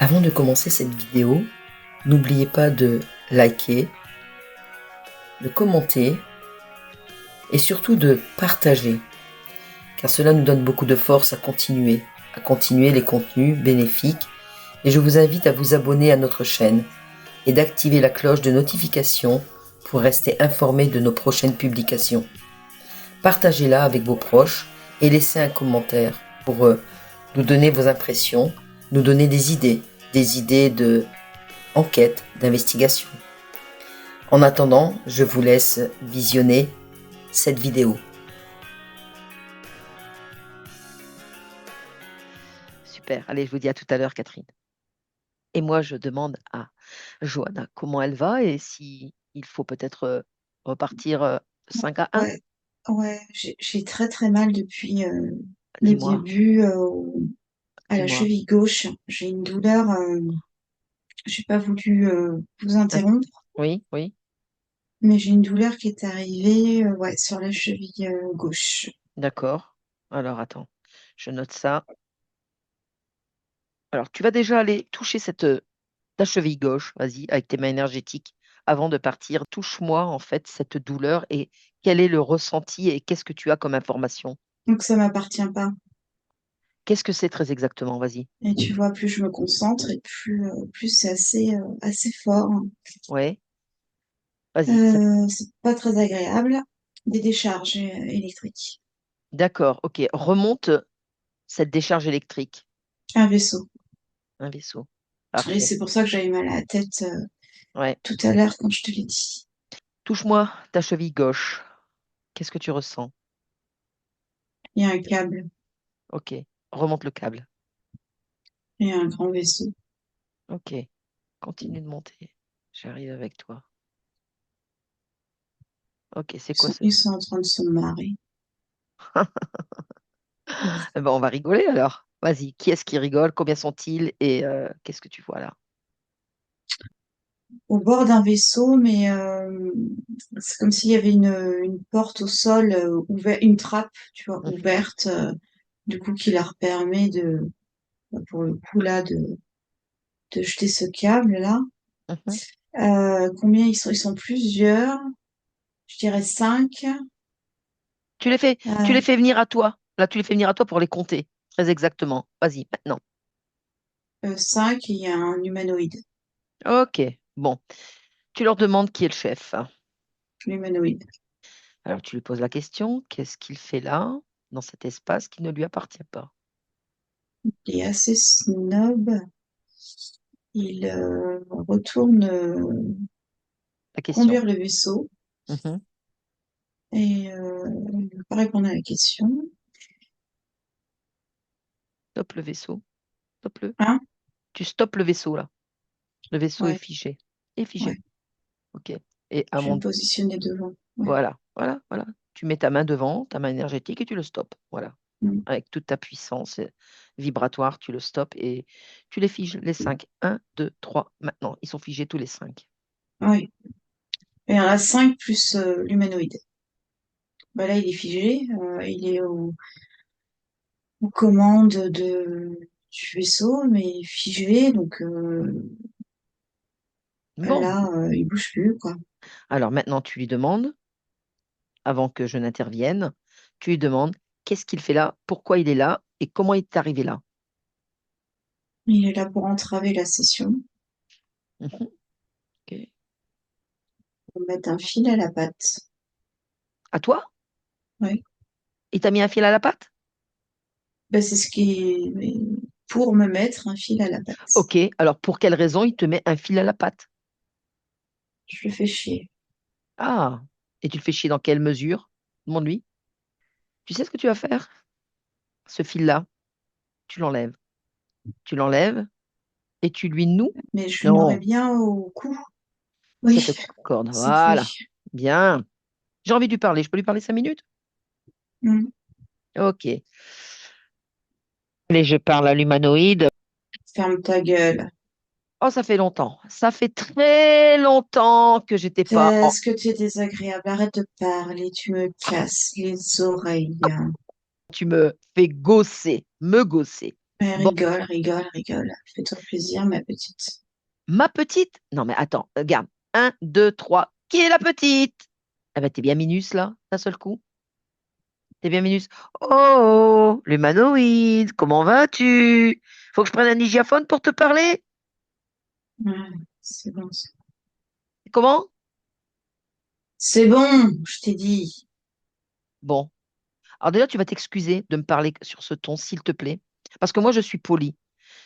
Avant de commencer cette vidéo, n'oubliez pas de liker, de commenter et surtout de partager, car cela nous donne beaucoup de force à continuer les contenus bénéfiques, et je vous invite à vous abonner à notre chaîne et d'activer la cloche de notification pour rester informé de nos prochaines publications. Partagez-la avec vos proches et laissez un commentaire pour nous donner vos impressions, nous donner des idées de enquête, d'investigation. En attendant, je vous laisse visionner cette vidéo. Super. Allez, je vous dis à tout à l'heure, Catherine. Et moi, je demande à Johanna comment elle va et si il faut peut-être repartir 5-1. Ouais, j'ai très très mal depuis le Dis-moi, début à la dis-moi. cheville gauche. J'ai une douleur, j'ai pas voulu vous Hein? interrompre, Oui, oui. mais j'ai une douleur qui est arrivée sur la cheville gauche. D'accord. Alors, attends, je note ça. Alors, tu vas déjà aller toucher ta cheville gauche, vas-y, avec tes mains énergétiques, avant de partir. Touche-moi, en fait, cette douleur et quel est le ressenti et qu'est-ce que tu as comme information? Donc ça m'appartient pas. Qu'est-ce que c'est très exactement? Vas-y. Et tu vois, plus je me concentre et plus c'est assez fort. Ouais, vas-y. C'est pas très agréable. Des décharges électriques. D'accord, ok. Remonte cette décharge électrique. Un vaisseau. Un vaisseau. Et Parfait. c'est pour ça que j'ai eu mal à la tête Ouais. tout à l'heure quand je te l'ai dit. Touche-moi ta cheville gauche. Qu'est-ce que tu ressens? Il y a un câble Ok. Remonte le câble. et un grand vaisseau. Ok. Continue de monter. J'arrive avec toi. Ok, c'est quoi ce... Ils sont en train de se marrer. Eh ben, on va rigoler alors. Vas-y, qui est-ce qui rigole? Combien sont-ils? Et qu'est-ce que tu vois là? Au bord d'un vaisseau, mais c'est comme s'il y avait une porte au sol ouverte, une trappe, tu vois, Mhm, ouverte, du coup qui leur permet pour le coup là, de jeter ce câble là. mhm. Combien ils sont? Ils sont plusieurs. Je dirais 5. Tu les fais venir à toi. Là, tu les fais venir à toi pour les compter. Très exactement. Vas-y, maintenant. 5, il y a un humanoïde. Ok. Bon. Tu leur demandes qui est le chef. L'humanoïde. Alors, tu lui poses la question, qu'est-ce qu'il fait là, dans cet espace qui ne lui appartient pas? Il est assez snob. Il retourne La question. conduire le vaisseau Mhm. et il ne veut pas répondre à la question. Stop le vaisseau. Stop-le. Hein? Tu stoppes le vaisseau, là. Le vaisseau est Ouais, figé. Est figé. ouais. OK. Et à Je vais me mon... positionner devant. Ouais. Voilà, voilà, voilà. Tu mets ta main devant, ta main énergétique, et tu le stoppes. Voilà. Mm. Avec toute ta puissance vibratoire, tu le stoppes et tu les figes, les 5. 1, 2, 3. Maintenant, ils sont figés tous les 5. Oui. Et il y en a 5 plus l'humanoïde. Bah là, il est figé. Il est aux commandes du vaisseau, mais figé. Donc Bon. là, il bouge plus, quoi. Alors maintenant, tu lui demandes, avant que je n'intervienne, tu lui demandes qu'est-ce qu'il fait là, pourquoi il est là et comment il est arrivé là. Il est là pour entraver la session, Mhm. OK. pour mettre un fil à la patte. À toi? Oui. Il t'a mis un fil à la patte? Ben, c'est ce qui est pour me mettre un fil à la patte. OK. Alors pour quelle raison il te met un fil à la patte? Je le fais chier. Ah. Et tu le fais chier dans quelle mesure? Demande-lui. Tu sais ce que tu vas faire? Ce fil-là, tu l'enlèves. Tu l'enlèves et tu lui noues. Mais je le nouerais Non, bien au cou. cette Oui, corde. s'il faut. Voilà. Bien. J'ai envie de lui parler. Je peux lui parler 5 minutes? Mm. OK. Allez, je parle à l'humanoïde. Ferme ta gueule. Oh, ça fait longtemps. Ça fait très longtemps que j'étais pas en... Est-ce que tu es désagréable? Arrête de parler, tu me casses les oreilles. Tu me fais gausser, me gausser. Mais Bon, rigole, rigole, rigole. Fais-toi plaisir, ma petite. ma petite. Non, mais attends, regarde. Un, deux, trois. Qui est la petite? Ah ben, t'es bien minus là, d'un seul coup. T'es bien minus. Oh, l'humanoïde, comment vas-tu? Faut que je prenne un digiaphone pour te parler? Ouais, c'est bon. Comment? C'est bon, je t'ai dit. Bon. Alors déjà, tu vas t'excuser de me parler sur ce ton, s'il te plaît. Parce que moi, je suis polie.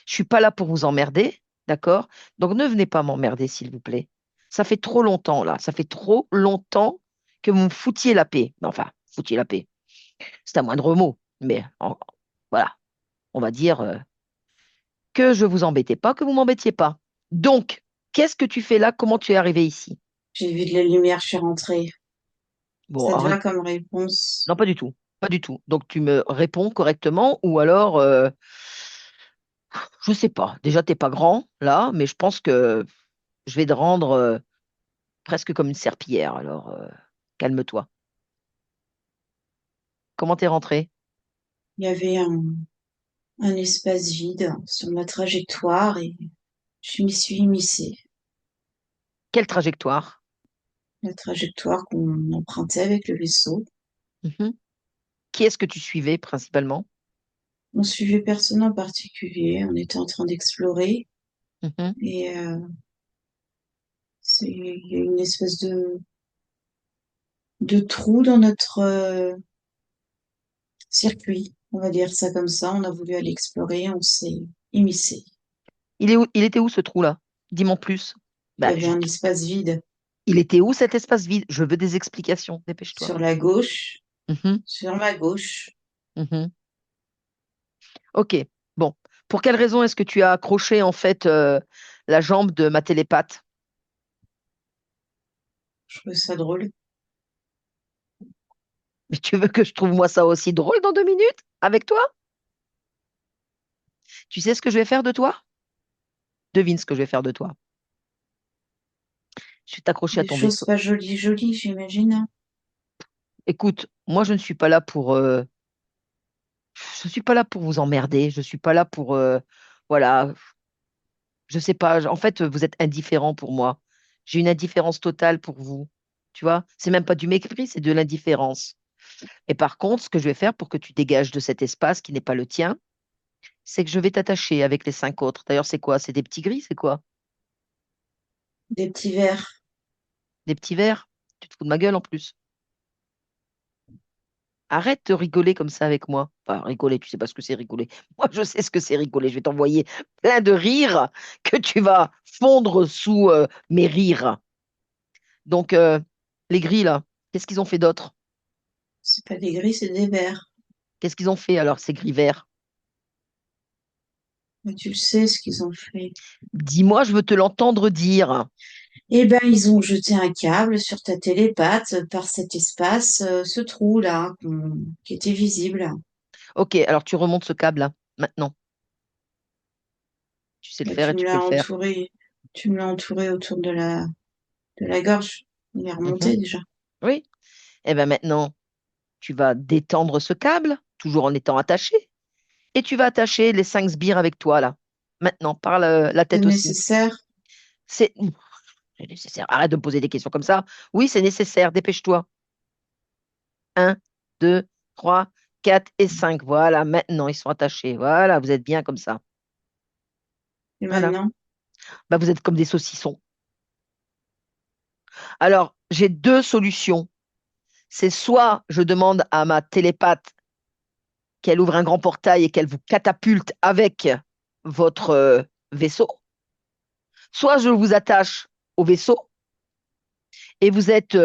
Je suis pas là pour vous emmerder, d'accord? Donc ne venez pas m'emmerder, s'il vous plaît. Ça fait trop longtemps, là. Ça fait trop longtemps que vous me foutiez la paix. Enfin, foutiez la paix. C'est un moindre mot. Mais voilà, on va dire que je vous embêtais pas, que vous m'embêtiez pas. Donc, qu'est-ce que tu fais là? Comment tu es arrivé ici? J'ai vu de la lumière, je suis rentrée. Bon, Ça te va arrête. comme réponse? Non, pas du tout. Pas du tout. Donc, tu me réponds correctement ou alors, je sais pas. Déjà, t'es pas grand, là, mais je pense que je vais te rendre presque comme une serpillière. Alors, calme-toi. Comment t'es rentré? Il y avait un espace vide sur ma trajectoire et je m'y suis immiscée. Quelle trajectoire? La trajectoire qu'on empruntait avec le vaisseau. Mhm. Qui est-ce que tu suivais principalement? On suivait personne en particulier, on était en train d'explorer Mhm. et il y a une espèce de trou dans notre circuit, on va dire ça comme ça. On a voulu aller explorer, on s'est immiscé. Il était où ce trou-là? Dis-moi plus. Il y Bah, avait un espace vide il était où cet espace vide? Je veux des explications. Dépêche-toi. sur la gauche, Mhm. sur ma gauche. Mhm. Ok. Bon. Pour quelle raison est-ce que tu as accroché en fait la jambe de ma télépathe? Je trouvais ça drôle. Mais tu veux que je trouve moi ça aussi drôle dans 2 minutes avec toi? Tu sais ce que je vais faire de toi? Devine ce que je vais faire de toi. Je vais t'accrocher à Des ton choses vaisseau. pas jolies, jolies, j'imagine. Écoute, moi je ne suis pas là pour je suis pas là pour vous emmerder, je suis pas là pour voilà, je sais pas, en fait vous êtes indifférent pour moi. J'ai une indifférence totale pour vous. Tu vois? C'est même pas du mépris, c'est de l'indifférence. Et par contre, ce que je vais faire pour que tu dégages de cet espace qui n'est pas le tien, c'est que je vais t'attacher avec les 5 autres. D'ailleurs, c'est quoi? C'est des petits gris, c'est quoi? Des petits verres. Des petits verres? Tu te fous de ma gueule en plus. Arrête de rigoler comme ça avec moi. Enfin, rigoler, tu sais pas ce que c'est rigoler. Moi, je sais ce que c'est rigoler. Je vais t'envoyer plein de rires que tu vas fondre sous mes rires. Donc, les gris, là, qu'est-ce qu'ils ont fait d'autre? C'est pas des gris, c'est des verres. Qu'est-ce qu'ils ont fait alors, ces gris verts? Mais tu le sais ce qu'ils ont fait. Dis-moi, je veux te l'entendre dire. Eh ben, ils ont jeté un câble sur ta télépathe par cet espace, ce trou-là, qui était visible. Ok, alors tu remontes ce câble-là, maintenant. Tu sais le Bah, faire et tu peux le faire. tu me l'as entouré autour de la gorge. Il est Mhm. remonté déjà. Oui. Et bien maintenant, tu vas détendre ce câble, toujours en étant attaché, et tu vas attacher les 5 sbires avec toi, là. Maintenant, par la C'est tête aussi. nécessaire. C'est c'est nécessaire. Arrête de me poser des questions comme ça. Oui, c'est nécessaire. Dépêche-toi. Un, 2, 3, 4 et 5. Voilà, maintenant, ils sont attachés. Voilà, vous êtes bien comme ça. Et Voilà. maintenant, Bah, vous êtes comme des saucissons. Alors, j'ai 2 solutions. C'est soit je demande à ma télépathe qu'elle ouvre un grand portail et qu'elle vous catapulte avec votre vaisseau, soit je vous attache au vaisseau et vous êtes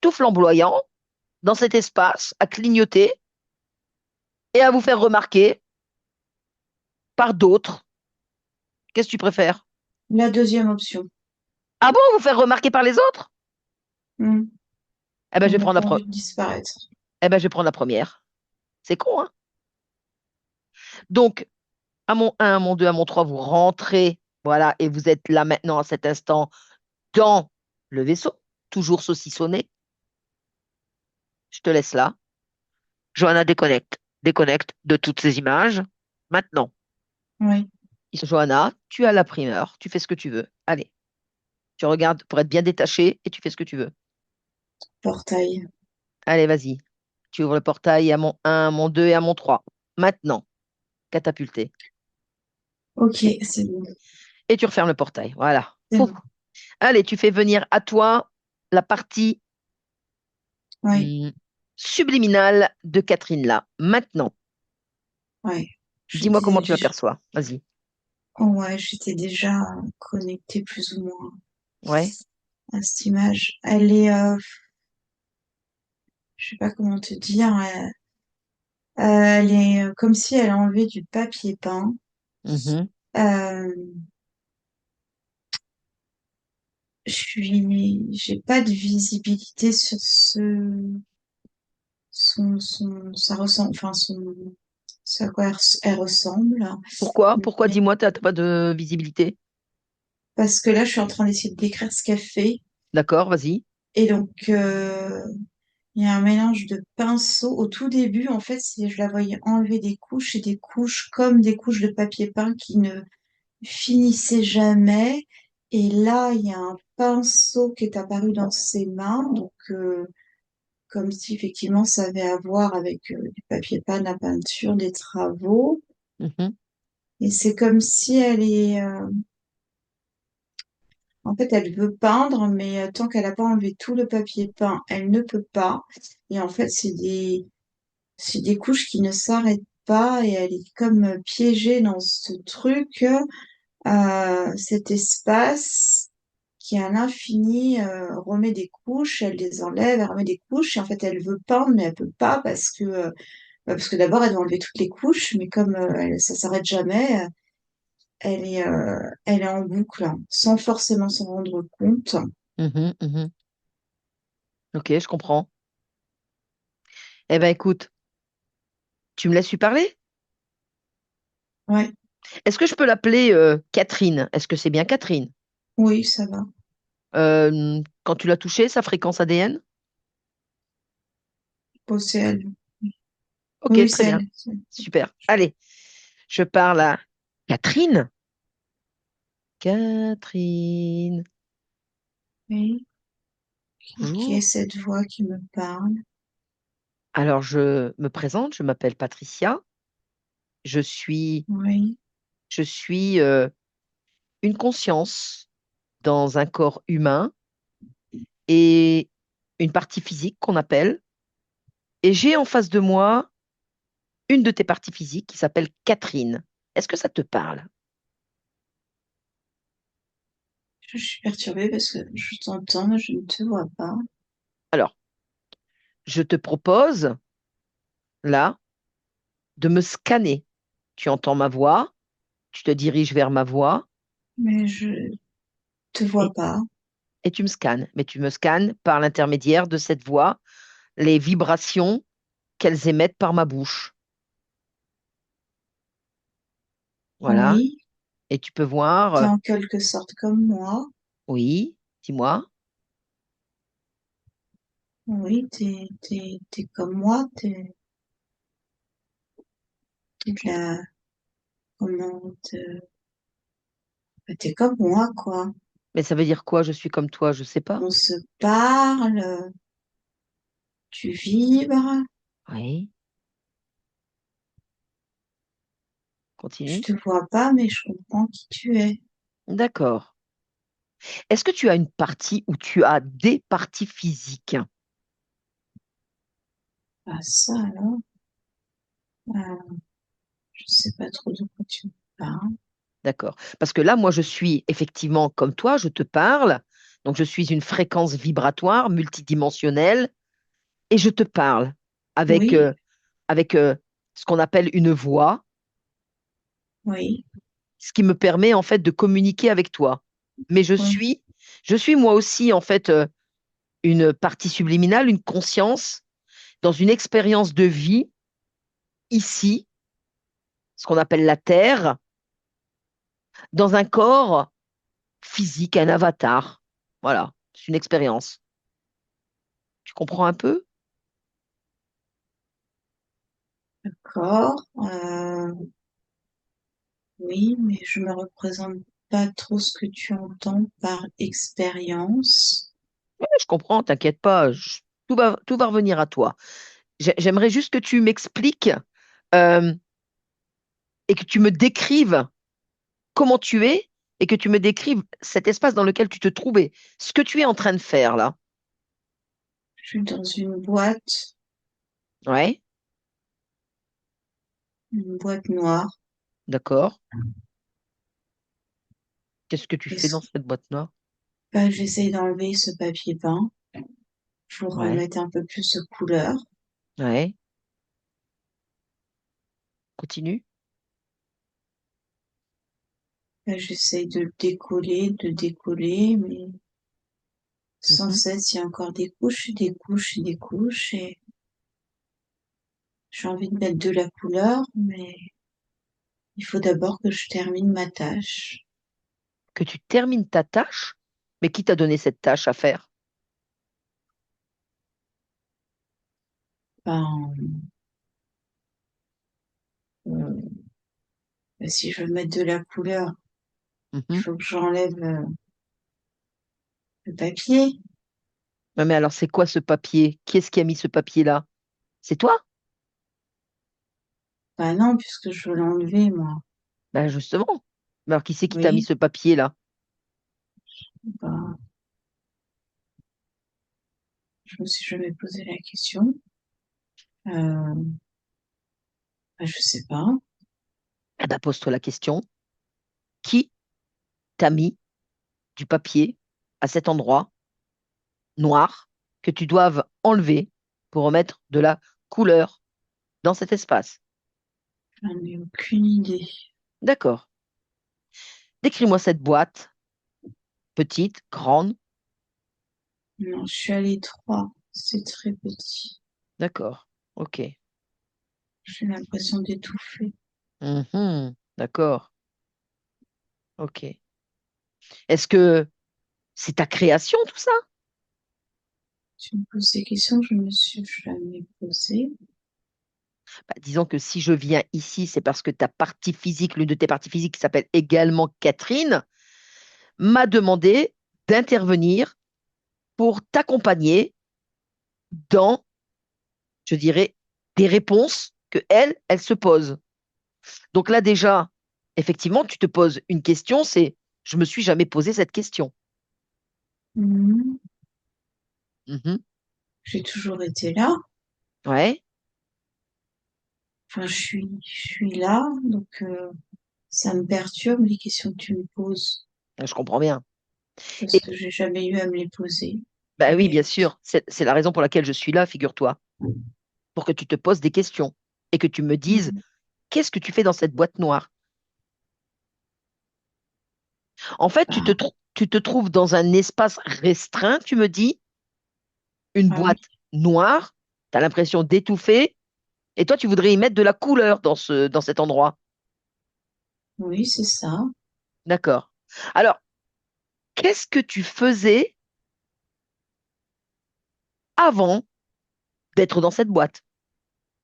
tout flamboyant dans cet espace à clignoter et à vous faire remarquer par d'autres. Qu'est-ce que tu préfères? la deuxième option. Ah bon, vous faire remarquer par les autres? Hmm. Eh ben, je On vais n'a prendre pas envie de disparaître. je vais prendre la première. C'est con, hein? Donc, à mon un, à mon 2, à mon 3, vous rentrez, voilà, et vous êtes là maintenant à cet instant dans le vaisseau, toujours saucissonné. Je te laisse là. Johanna déconnecte de toutes ces images. Maintenant, Oui, Johanna, tu as la primeur, tu fais ce que tu veux. Allez, tu regardes pour être bien détaché et tu fais ce que tu veux. portail. Allez, vas-y. Tu ouvres le portail à mon un, à mon 2 et à mon 3. Maintenant, catapulté. Ok, Et, c'est bon. et tu refermes le portail. Voilà. C'est Pouf. bon. Allez, tu fais venir à toi la partie Oui, hmm, subliminale de Catherine là. Maintenant, ouais. dis-moi comment J'étais, tu l'aperçois. Vas-y. oh ouais, j'étais déjà connectée plus ou moins Ouais. à cette image. Elle est, je sais pas comment te dire, elle est comme si elle a enlevé du papier peint. Mhm. Euh, j'ai pas de visibilité sur ça ressemble, enfin ce à quoi elle ressemble. Pourquoi? Pourquoi, Mais- dis-moi, t'as pas de visibilité? Parce que là, je suis en train d'essayer de décrire ce qu'elle fait. D'accord, vas-y. Et donc, il y a un mélange de pinceaux. Au tout début, en fait, je la voyais enlever des couches et des couches comme des couches de papier peint qui ne finissaient jamais. Et là, il y a un pinceau qui est apparu dans ses mains. Donc, comme si effectivement ça avait à voir avec du papier peint, la peinture, des travaux. Mhm. Et c'est comme si elle est, en fait, elle veut peindre, mais tant qu'elle n'a pas enlevé tout le papier peint, elle ne peut pas. Et en fait, c'est des couches qui ne s'arrêtent pas et elle est comme piégée dans ce truc, cet espace qui à l'infini remet des couches, elle les enlève, elle remet des couches et en fait elle veut peindre mais elle peut pas parce que d'abord elle doit enlever toutes les couches mais comme ça s'arrête jamais, elle est en boucle hein, sans forcément s'en rendre compte. Mhm, mhm. Ok, je comprends. Eh ben, écoute, tu me laisses lui parler? Ouais, Est-ce que je peux l'appeler Catherine? Est-ce que c'est bien Catherine? oui, ça va. Quand tu l'as touchée, sa fréquence ADN? Oh, c'est elle. Ok, Oui, très c'est bien. elle. Super. Allez, je parle à Catherine. Catherine, Oui, qui est bonjour. cette voix qui me parle? Alors, je me présente, je m'appelle Patricia. Je suis, Oui, je suis une conscience dans un corps humain et une partie physique qu'on appelle. Et j'ai en face de moi une de tes parties physiques qui s'appelle Catherine. Est-ce que ça te parle? je suis perturbée parce que je t'entends, mais je ne te vois pas. Alors, je te propose, là, de me scanner. Tu entends ma voix, tu te diriges vers ma voix Mais je te vois et, pas. et tu me scannes. Mais tu me scannes par l'intermédiaire de cette voix, les vibrations qu'elles émettent par ma bouche. Voilà. Oui, Et tu peux voir, t'es en quelque sorte comme moi. oui, dis-moi. Oui, t'es comme moi. T'es de la, comment t'es comme moi, quoi. Mais ça veut dire quoi, je suis comme toi, je sais pas. On se parle, tu vibres. Oui, Je continue. te vois pas, mais je comprends qui tu es. D'accord. Est-ce que tu as une partie où tu as des parties physiques? Ah, ça alors, euh, je sais pas trop de quoi tu me parles. D'accord. Parce que là, moi, je suis effectivement comme toi, je te parle. Donc, je suis une fréquence vibratoire multidimensionnelle et je te parle avec, Oui, ce qu'on appelle une voix, oui, ce qui me permet en fait de communiquer avec toi. Mais oui, je suis moi aussi en fait une partie subliminale, une conscience dans une expérience de vie ici, ce qu'on appelle la Terre, dans un corps physique, un avatar. Voilà, c'est une expérience. Tu comprends un peu? d'accord. Oui, mais je me représente pas trop ce que tu entends par expérience. Ouais, je comprends, t'inquiète pas, tout va revenir à toi. J'aimerais juste que tu m'expliques euh, et que tu me décrives comment tu es et que tu me décrives cet espace dans lequel tu te trouvais. Ce que tu es en train de faire là. Je suis dans Ouais, une boîte noire. d'accord. Qu'est-ce que tu Et fais dans cette boîte noire? j'essaye d'enlever ce papier peint pour Ouais, mettre un peu plus de couleur. ouais, continue. J'essaye de le décoller, mais sans Mhm. cesse, il y a encore des couches, des couches, des couches, et j'ai envie de mettre de la couleur, mais il faut d'abord que je termine ma tâche. Que tu termines ta tâche, mais qui t'a donné cette tâche à faire? Ben, euh, si je veux mettre de la couleur, il Mhm. faut que j'enlève le papier. Ouais, mais alors, c'est quoi ce papier? Qui est-ce qui a mis ce papier-là? C'est toi? Ben non, puisque je veux l'enlever, moi. Ben justement. Mais alors, qui c'est qui t'a mis Oui, ce papier-là? ben, je me suis jamais posé la question. Euh, je sais pas. Eh ben, pose-toi la question. Qui t'a mis du papier à cet endroit noir que tu doives enlever pour remettre de la couleur dans cet espace? J'en ai aucune idée. D'accord. Décris-moi cette boîte, petite, grande. Non, je suis à l'étroit. C'est très petit. D'accord. Ok. J'ai l'impression d'étouffer. Mhm. D'accord. Ok. Est-ce que c'est ta création, tout ça? Tu me poses ces questions que je me suis jamais posées. Bah, disons que si je viens ici, c'est parce que ta partie physique, l'une de tes parties physiques qui s'appelle également Catherine, m'a demandé d'intervenir pour t'accompagner dans, je dirais, des réponses que elle se pose. Donc là déjà, effectivement, tu te poses une question, c'est, je me suis jamais posé cette question. Mhm. Mhm. J'ai toujours été là. Ouais, Enfin, je suis là, donc ça me perturbe les questions que tu me poses je comprends bien. parce Et que j'ai jamais eu à me les poser. bah oui, bien Mais sûr, c'est la raison pour laquelle je suis là, figure-toi, pour que tu te poses des questions et que tu me dises, mhm. qu'est-ce que tu fais dans cette boîte noire? En fait, Ah, tu te trouves dans un espace restreint, tu me dis, une ah oui, boîte noire, tu as l'impression d'étouffer, et toi, tu voudrais y mettre de la couleur dans cet endroit. oui, c'est ça. D'accord. Alors, qu'est-ce que tu faisais avant d'être dans cette boîte?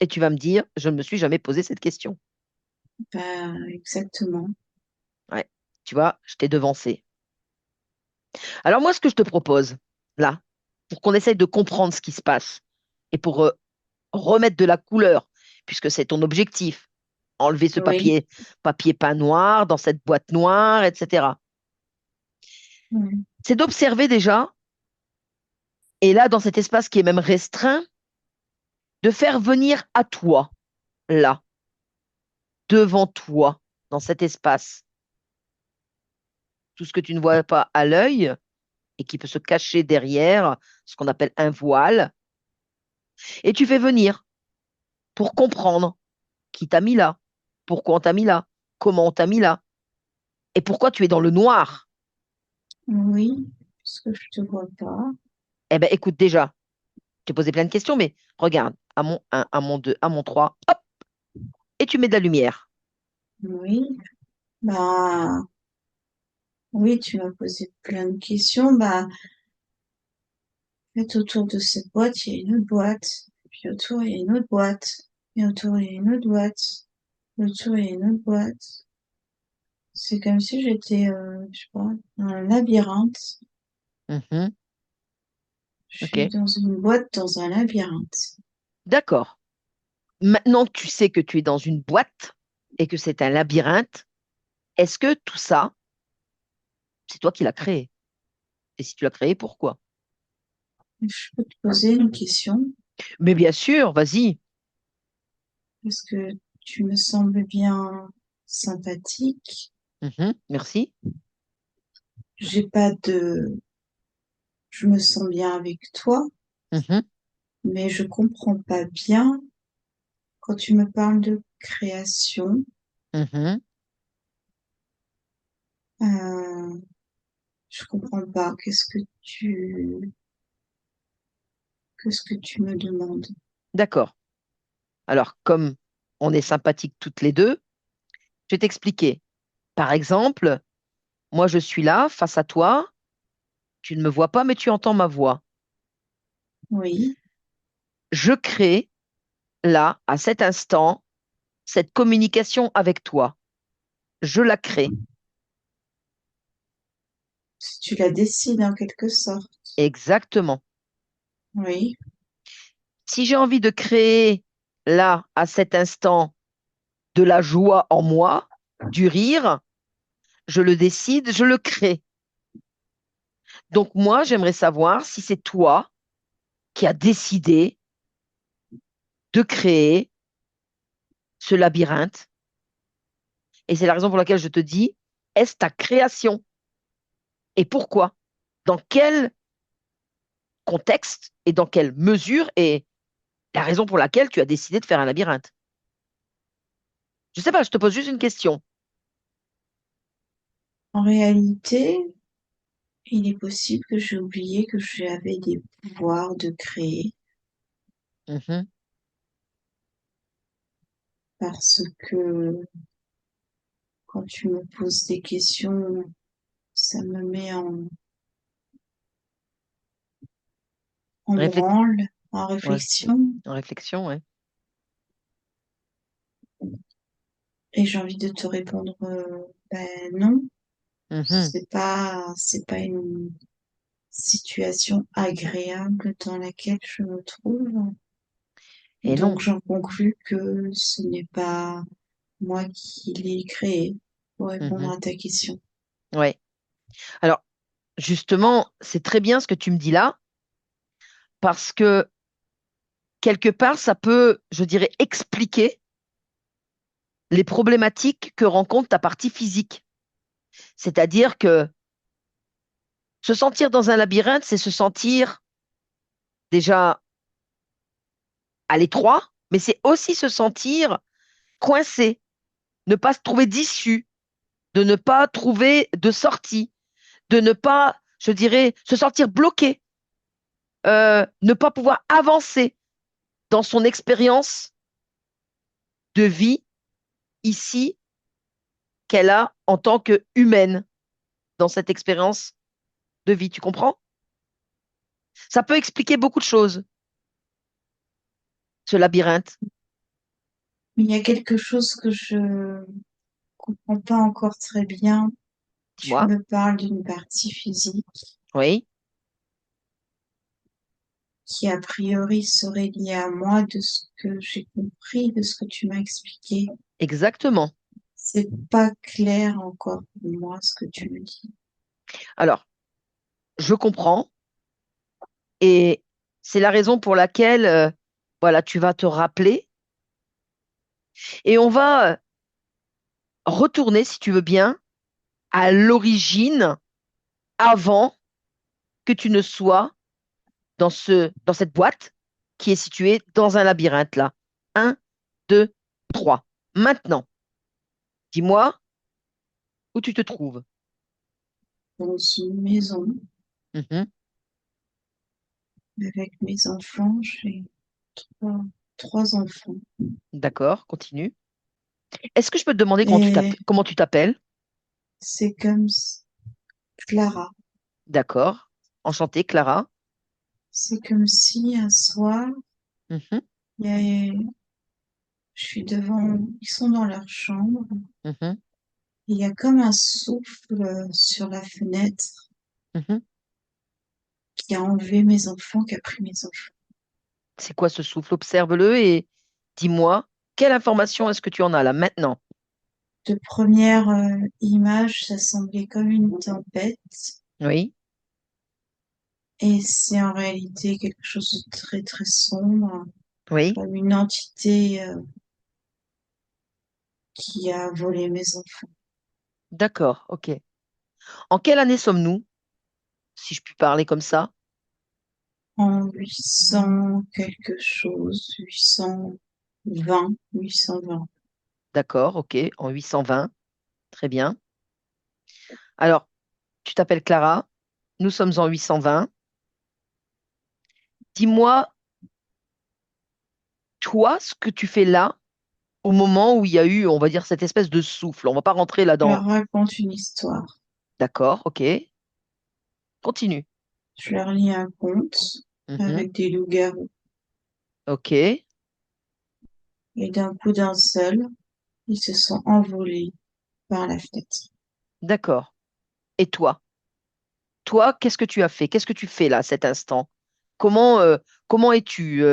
Et tu vas me dire, je ne me suis jamais posé cette question. Bah, exactement. Ouais, tu vois, je t'ai devancé. Alors moi, ce que je te propose, là, pour qu'on essaye de comprendre ce qui se passe, et pour remettre de la couleur, puisque c'est ton objectif, enlever ce Oui. papier peint noir dans cette boîte noire, etc. Mhm. C'est d'observer déjà, et là, dans cet espace qui est même restreint, de faire venir à toi, là, devant toi, dans cet espace, tout ce que tu ne vois pas à l'œil et qui peut se cacher derrière ce qu'on appelle un voile, et tu fais venir pour comprendre qui t'a mis là, pourquoi on t'a mis là, comment on t'a mis là, et pourquoi tu es dans le noir. Oui, parce que je te vois pas. Eh ben, écoute, déjà, je t'ai posé plein de questions, mais regarde, à mon 1, à mon 2, à mon 3, hop, et tu mets de la lumière. Oui. Bah, oui, tu m'as posé plein de questions. Bah, en fait, autour de cette boîte, il y a une autre boîte. Puis autour, il y a une autre boîte. Et autour, il y a une autre boîte. Et autour, il y a une autre boîte. C'est comme si j'étais, je sais pas, dans un labyrinthe. Mhm. Je suis Ok, dans une boîte dans un labyrinthe. d'accord. Maintenant que tu sais que tu es dans une boîte et que c'est un labyrinthe, est-ce que tout ça, c'est toi qui l'as créé? Et si tu l'as créé, pourquoi? Je peux te poser une question? Mais bien sûr, vas-y. Parce que tu me sembles bien sympathique. Mhm. Merci. J'ai pas de, je me sens bien avec toi, Mhm. mais je comprends pas bien quand tu me parles de création. Mhm. Euh, je comprends pas. Qu'est-ce que tu me demandes? D'accord. Alors, comme on est sympathiques toutes les deux, je vais t'expliquer. Par exemple, moi, je suis là, face à toi. Tu ne me vois pas, mais tu entends ma voix. Oui, Je crée, là, à cet instant, cette communication avec toi. Je la crée. si tu la décides en quelque sorte. Exactement. Oui, Si j'ai envie de créer, là, à cet instant, de la joie en moi, du rire, je le décide, je le crée. Donc, moi, j'aimerais savoir si c'est toi qui as décidé de créer ce labyrinthe. Et c'est la raison pour laquelle je te dis, est-ce ta création? Et pourquoi? Dans quel contexte et dans quelle mesure est la raison pour laquelle tu as décidé de faire un labyrinthe? Je sais pas, je te pose juste une question. en réalité, il est possible que j'ai oublié que j'avais des pouvoirs de créer Mhm. parce que quand tu me poses des questions, ça me met en Réflex- branle, en ouais, réflexion, en réflexion, ouais. et j'ai envie de te répondre, ben non, Mhm. c'est pas une situation agréable dans laquelle je me trouve. Et non. Donc j'en conclus que ce n'est pas moi qui l'ai créé, pour répondre Mhm. à ta question. Ouais. Alors, justement, c'est très bien ce que tu me dis là, parce que quelque part, ça peut, je dirais, expliquer les problématiques que rencontre ta partie physique. C'est-à-dire que se sentir dans un labyrinthe, c'est se sentir déjà à l'étroit, mais c'est aussi se sentir coincé, ne pas se trouver d'issue, de ne pas trouver de sortie, de ne pas, je dirais, se sentir bloqué, ne pas pouvoir avancer dans son expérience de vie ici qu'elle a en tant qu'humaine dans cette expérience de vie. Tu comprends? Ça peut expliquer beaucoup de choses, ce labyrinthe. Mais il y a quelque chose que je comprends pas encore très bien. Tu Dis-moi. me parles d'une partie physique Oui, qui a priori serait liée à moi de ce que j'ai compris, de ce que tu m'as expliqué. exactement. C'est pas clair encore pour moi ce que tu me dis. Alors, je comprends et c'est la raison pour laquelle, voilà, tu vas te rappeler et on va retourner, si tu veux bien, à l'origine avant que tu ne sois dans cette boîte qui est située dans un labyrinthe là. Un, deux, trois. Maintenant, dis-moi où tu te trouves. Dans une maison Mhm. avec mes enfants, j'ai trois, trois enfants. D'accord, continue. Est-ce que je peux te demander Et comment tu t'appelles? c'est comme Clara. D'accord. Enchantée, Clara. C'est comme si un soir, Mhm, il y a- je suis devant, ils sont dans leur chambre. mhm, Il y a comme un souffle sur la fenêtre Mhm. qui a enlevé mes enfants, qui a pris mes enfants. C'est quoi ce souffle? Observe-le et dis-moi, quelle information est-ce que tu en as là maintenant? De première image, ça semblait comme une tempête. Oui, Et c'est en réalité quelque chose de très très sombre, oui, comme une entité qui a volé mes enfants. d'accord, ok. En quelle année sommes-nous, si je puis parler comme ça? En 800 quelque chose, 820, 820. D'accord, ok, en 820, très bien. Alors, tu t'appelles Clara, nous sommes en 820. Dis-moi, toi, ce que tu fais là, au moment où il y a eu, on va dire, cette espèce de souffle. On va pas rentrer Je là-dedans. leur raconte une histoire. D'accord, ok, continue. Je leur lis un conte Mhm, avec des loups-garous. ok, Et d'un coup d'un seul, ils se sont envolés par la fenêtre. d'accord. Et toi? Toi, qu'est-ce que tu as fait? Qu'est-ce que tu fais là, à cet instant? Comment es-tu?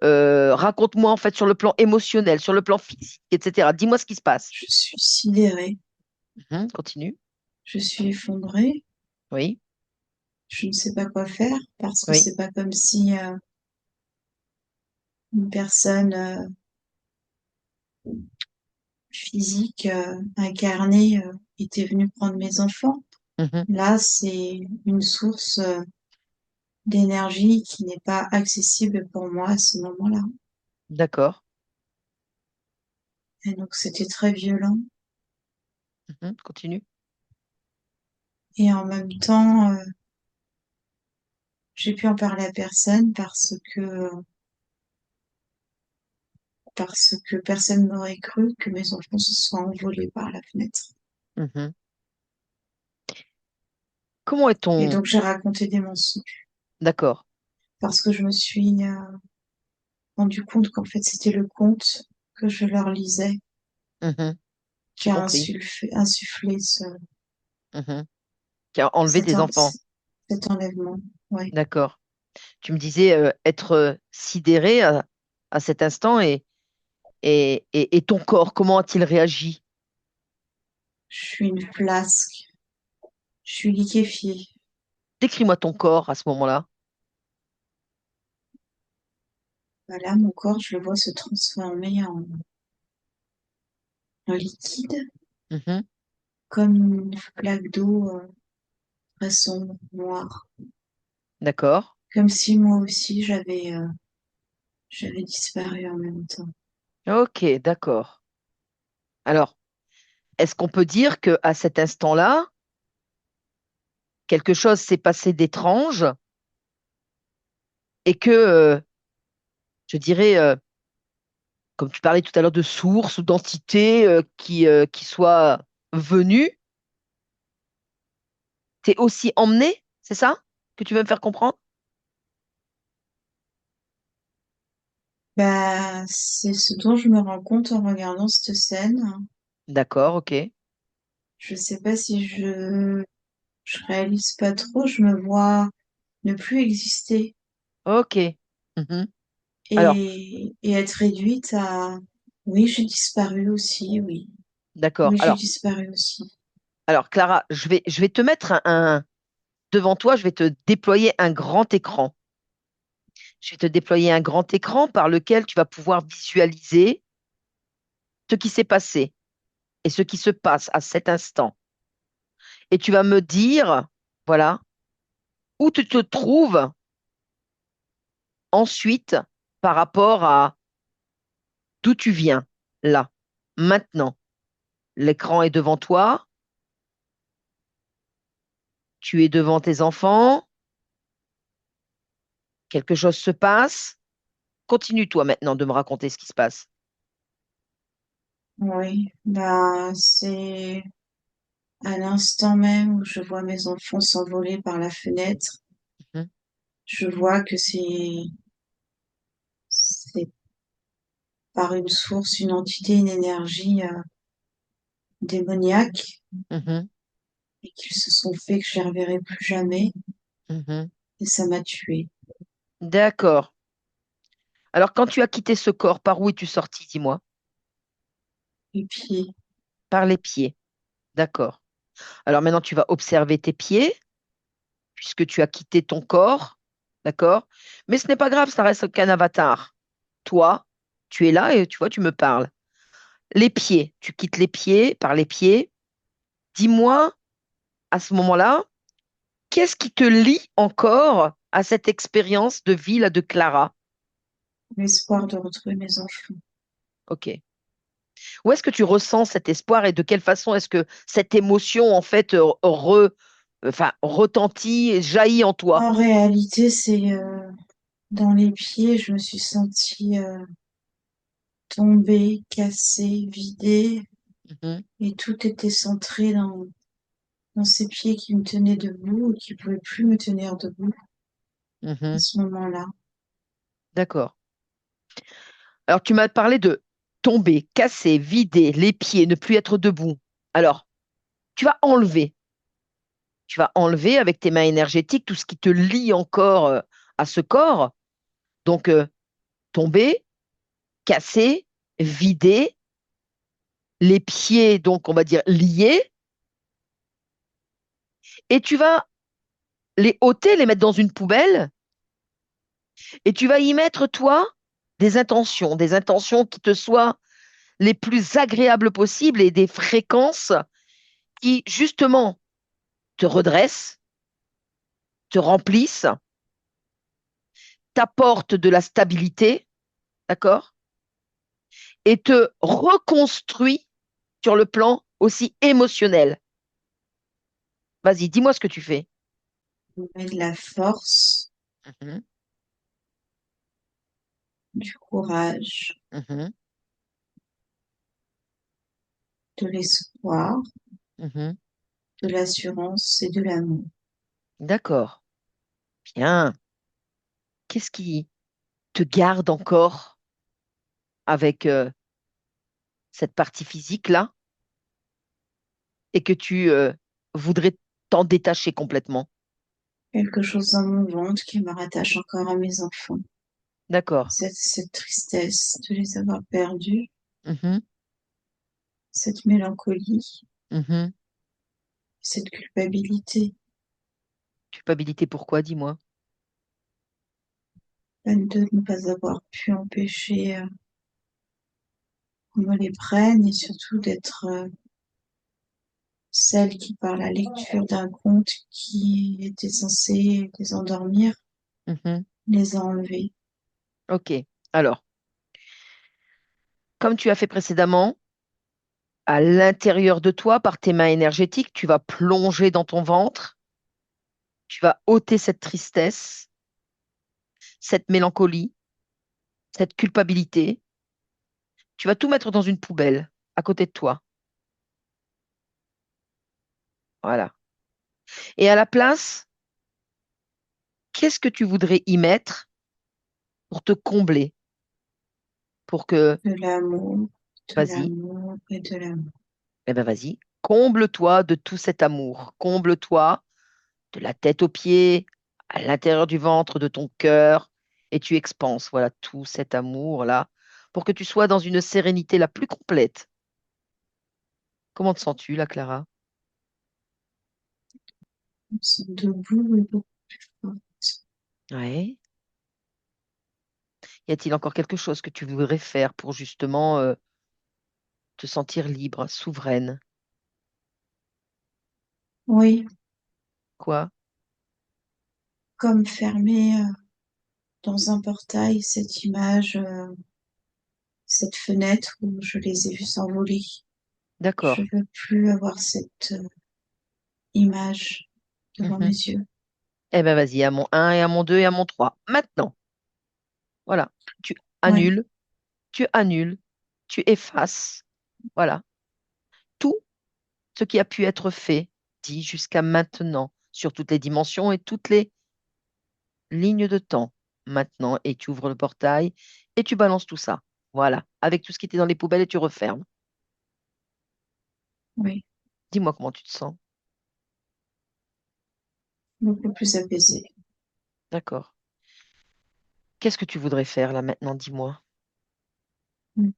Raconte-moi en fait sur le plan émotionnel, sur le plan physique, etc. Dis-moi ce qui se passe. Je suis sidérée, Mhm, continue. je suis effondrée, Oui, je ne sais pas quoi faire parce que oui. c'est pas comme si une personne physique incarnée était venue prendre mes enfants. Mhm, Là, c'est une source d'énergie qui n'est pas accessible pour moi à ce moment-là. d'accord. Et donc, c'était très violent. Mhm, continue. Et en même temps, j'ai pu en parler à personne parce que personne n'aurait cru que mes enfants se soient envolés par la fenêtre. Mhm. Comment est Et ton... donc, j'ai raconté des mensonges D'accord. parce que je me suis rendu compte qu'en fait, c'était le conte que je leur lisais Mhm, j'ai qui a compris. insufflé Mhm. Qui a enlevé cet, tes en- enfants. cet enlèvement. Ouais. D'accord. Tu me disais être sidéré à cet instant et ton corps, comment a-t-il réagi? Je suis une flasque. Je suis liquéfiée. Décris-moi ton corps à ce moment-là. Voilà, mon corps, je le vois se transformer en liquide, Mhm, comme une flaque d'eau très sombre, noire. d'accord. Comme si moi aussi j'avais disparu en même temps. Ok, d'accord. Alors, est-ce qu'on peut dire que à cet instant-là, quelque chose s'est passé d'étrange et que, je dirais, comme tu parlais tout à l'heure de sources ou d'entités qui soient venues, t'es aussi emmené, c'est ça que tu veux me faire comprendre? Bah, c'est ce dont je me rends compte en regardant cette scène. D'accord, ok. Je sais pas si je réalise pas trop, je me vois ne plus exister Ok. Mhm. Alors, et être réduite à oui, j'ai disparu aussi, oui. d'accord. Oui, j'ai disparu aussi. Alors, Clara, je vais te mettre devant toi, je vais te déployer un grand écran. Je vais te déployer un grand écran par lequel tu vas pouvoir visualiser ce qui s'est passé et ce qui se passe à cet instant. Et tu vas me dire, voilà, où tu te trouves ensuite par rapport à d'où tu viens, là, maintenant. L'écran est devant toi, tu es devant tes enfants, quelque chose se passe. Continue toi maintenant de me raconter ce qui se passe. Oui, bah, c'est à l'instant même où je vois mes enfants s'envoler par la fenêtre, Mhm. je vois que c'est par une source, une entité, une énergie démoniaques Mhm, et qu'ils se sont fait que je les reverrai plus jamais mhm. et ça m'a tuée. D'accord. Alors, quand tu as quitté ce corps, par où es-tu sorti, dis-moi? Et puis, Par les pieds. D'accord. Alors maintenant, tu vas observer tes pieds, puisque tu as quitté ton corps. D'accord? Mais ce n'est pas grave, ça reste qu'un avatar. Toi, tu es là et tu vois, tu me parles. Les pieds, tu quittes les pieds, par les pieds. Dis-moi, à ce moment-là, qu'est-ce qui te lie encore à cette expérience de vie là de Clara? l'espoir de retrouver mes enfants. Ok. Où est-ce que tu ressens cet espoir et de quelle façon est-ce que cette émotion en fait retentit et jaillit en toi? En réalité, c'est dans les pieds, je me suis sentie tombée, cassée, vidée, Mhm, et tout était centré dans ces pieds qui me tenaient debout et qui ne pouvaient plus me tenir debout à mhm. ce moment-là. D'accord. Alors tu m'as parlé de tomber, casser, vider les pieds, ne plus être debout. Alors, tu vas enlever. Tu vas enlever avec tes mains énergétiques tout ce qui te lie encore à ce corps. Donc, tomber, casser, vider, les pieds, donc on va dire liés, et tu vas les ôter, les mettre dans une poubelle, et tu vas y mettre, toi, des intentions qui te soient les plus agréables possibles et des fréquences qui, justement, te redressent, te remplissent, t'apportent de la stabilité, d'accord? Et te reconstruit sur le plan aussi émotionnel. Vas-y, dis-moi ce que tu fais. Mais de la force, Mhm, du courage, mhm, de l'espoir, mhm. de l'assurance et de l'amour. D'accord. Bien. Qu'est-ce qui te garde encore avec cette partie physique-là et que tu voudrais t'en détacher complètement? Quelque chose dans mon ventre qui me rattache encore à mes enfants. D'accord. Cette tristesse de les avoir perdus, Mhm, cette mélancolie, mhm. cette culpabilité, Culpabilité, pourquoi, dis-moi? peine de ne pas avoir pu empêcher qu'on me les prenne et surtout d'être celle qui, par la lecture d'un conte qui était censé les endormir, Mhm. les a enlevés. Ok. Alors, comme tu as fait précédemment, à l'intérieur de toi, par tes mains énergétiques, tu vas plonger dans ton ventre, tu vas ôter cette tristesse, cette mélancolie, cette culpabilité. Tu vas tout mettre dans une poubelle à côté de toi. Voilà. Et à la place, qu'est-ce que tu voudrais y mettre pour te combler, pour que, De vas-y, l'amour et de l'amour. eh ben vas-y, comble-toi de tout cet amour, comble-toi de la tête aux pieds, à l'intérieur du ventre, de ton cœur, et tu expanses, voilà, tout cet amour-là, pour que tu sois dans une sérénité la plus complète. Comment te sens-tu, là, Clara? Ils sont debout et beaucoup fortes. Ouais. Y a-t-il encore quelque chose que tu voudrais faire pour justement te sentir libre, souveraine? Oui, Quoi? comme fermé dans un portail cette image, cette fenêtre où je les ai vus s'envoler. Je D'accord. veux plus avoir cette image devant mes Mhm. yeux. Eh ben vas-y, à mon un et à mon 2 et à mon 3. Maintenant, voilà. Tu Oui, annules, tu annules, tu effaces. Voilà. Tout ce qui a pu être fait, dit jusqu'à maintenant, sur toutes les dimensions et toutes les lignes de temps. Maintenant, et tu ouvres le portail et tu balances tout ça. Voilà. Avec tout ce qui était dans les poubelles et tu refermes. Oui, Dis-moi comment tu te sens. beaucoup plus apaisé. D'accord. Qu'est-ce que tu voudrais faire là maintenant, dis-moi. Mm.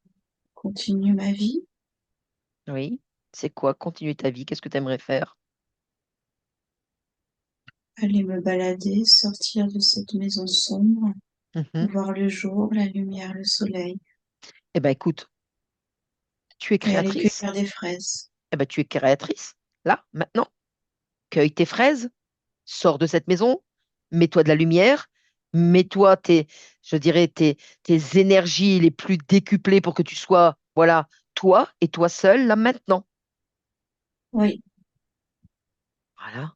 Continue ma vie, Oui. C'est quoi? Continuer ta vie. Qu'est-ce que tu aimerais faire? aller me balader, sortir de cette maison sombre, Mhm. voir le jour, la lumière, le soleil, Eh ben écoute, tu es et aller créatrice. cueillir des fraises. Eh ben tu es créatrice. Là, maintenant. Cueille tes fraises, sors de cette maison, mets-toi de la lumière, mets-toi je dirais, tes énergies les plus décuplées pour que tu sois, voilà, toi et toi seul, là maintenant. Oui, Voilà.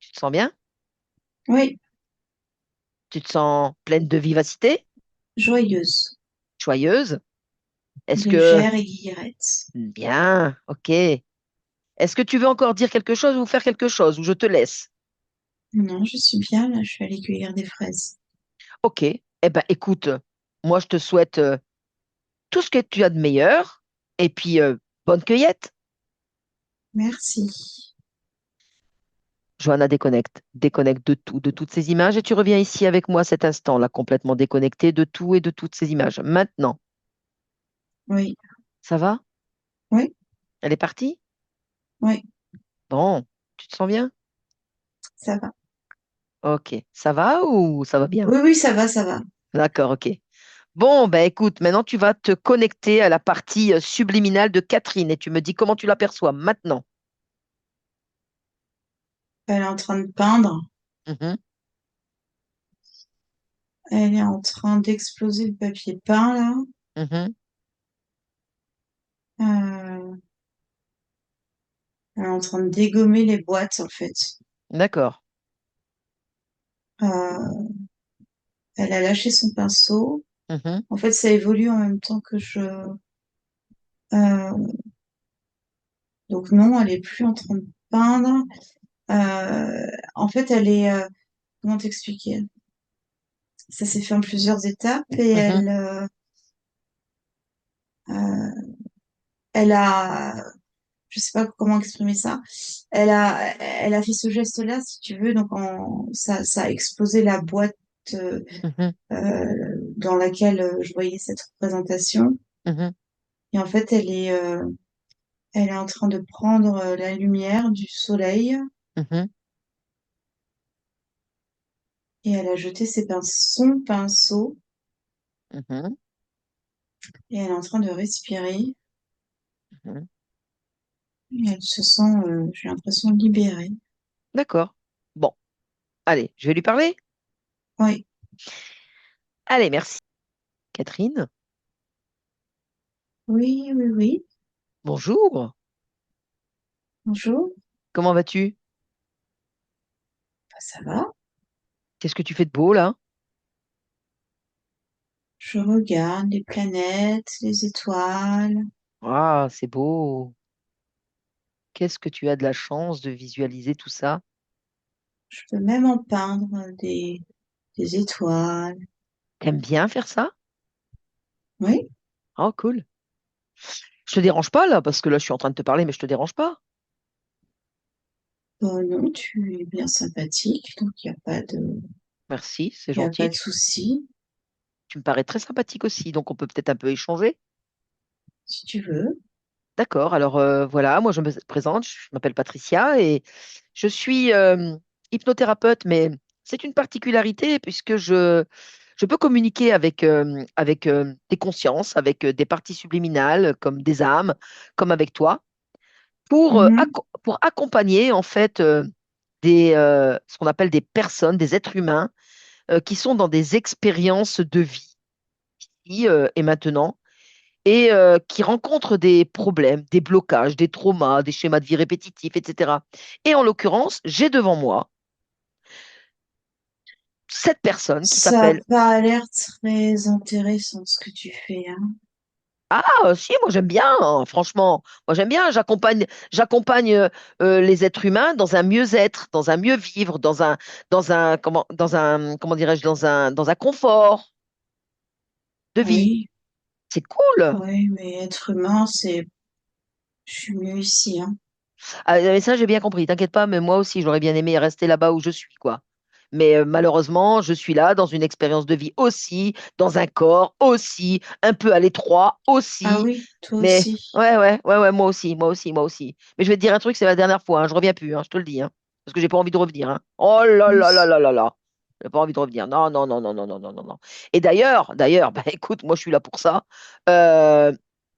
Tu te sens bien? oui, Tu te sens pleine de vivacité, joyeuse, joyeuse? Est-ce que... légère et guillerette. Bien, ok. Est-ce que tu veux encore dire quelque chose ou faire quelque chose, ou je te laisse? Non, je suis bien là, je vais aller cueillir des fraises. Ok. Eh ben, écoute, moi, je te souhaite tout ce que tu as de meilleur, et puis bonne cueillette. Merci. Johanna déconnecte, déconnecte de tout, de toutes ces images, et tu reviens ici avec moi cet instant-là, complètement déconnecté de tout et de toutes ces images. Maintenant, Oui, ça va? oui, Elle est partie? oui, Bon, tu te sens bien? ça va. Ok. Ça va ou ça va bien? Oui, oui, ça va, ça va. D'accord, ok. Bon, ben écoute, maintenant tu vas te connecter à la partie subliminale de Catherine et tu me dis comment tu l'aperçois maintenant. Elle est en train de peindre. Mhm, Elle est en train d'exploser le papier peint là. mhm. Euh, Elle est en train de dégommer les boîtes en fait. D'accord. Euh, Elle a lâché son pinceau. Mhm, En fait, ça évolue en même temps que donc non, elle est plus en train de peindre. En fait, elle est. Comment t'expliquer? Ça s'est fait en plusieurs étapes et mhm, euh, elle a. Je sais pas comment exprimer ça. Elle a fait ce geste-là, si tu veux. Donc, ça a explosé la boîte mhm, dans laquelle je voyais cette représentation. mhm, Et en fait, elle est en train de prendre la lumière du soleil mhm, et elle a jeté son pinceau mhm, et elle est en train de respirer mhm. et elle se sent, j'ai l'impression, libérée. D'accord. Bon, allez, je vais lui parler. Oui, Allez, merci. Catherine, oui, oui, oui. bonjour. Bonjour. Comment vas-tu? Bah, ça va. Qu'est-ce que tu fais de beau là? Je regarde les planètes, les étoiles. Ah, c'est beau. Qu'est-ce que tu as de la chance de visualiser tout ça? Je peux même en peindre des étoiles. T'aimes bien faire ça? Oui. Oh, cool. Je te dérange pas là, parce que là, je suis en train de te parler, mais je te dérange pas. Non, tu es bien sympathique, donc Merci, c'est il y a pas gentil. de souci, Tu me parais très sympathique aussi, donc on peut peut-être un peu échanger. si tu veux. D'accord, alors voilà, moi je me présente, je m'appelle Patricia et je suis hypnothérapeute, mais c'est une particularité puisque je peux communiquer avec des consciences, avec des parties subliminales, comme des âmes, comme avec toi, Mhm. pour accompagner en fait ce qu'on appelle des personnes, des êtres humains qui sont dans des expériences de vie ici et maintenant et qui rencontrent des problèmes, des blocages, des traumas, des schémas de vie répétitifs, etc. Et en l'occurrence, j'ai devant moi cette personne qui Ça n'a s'appelle... pas l'air très intéressant ce que tu fais, hein. Ah, si, moi j'aime bien, hein, franchement. Moi j'aime bien, j'accompagne les êtres humains dans un mieux-être, dans un mieux vivre, comment dirais-je, dans un confort de vie. Oui, C'est cool. oui, mais être humain, Je suis mieux ici, hein. Ah, mais ça, j'ai bien compris, t'inquiète pas, mais moi aussi, j'aurais bien aimé rester là-bas où je suis, quoi. Mais malheureusement, je suis là dans une expérience de vie aussi, dans un corps aussi, un peu à l'étroit Ah aussi. oui, toi Mais aussi. ouais, ouais, ouais, ouais, moi aussi, moi aussi, moi aussi. Mais je vais te dire un truc, c'est la dernière fois, hein, je reviens plus, hein, je te le dis, hein, parce que j'ai pas envie de revenir, hein. Oh là là là Oui. là là là. J'ai pas envie de revenir. Non, non, non, non, non, non, non, non, non. Et d'ailleurs, bah, écoute, moi je suis là pour ça. Euh,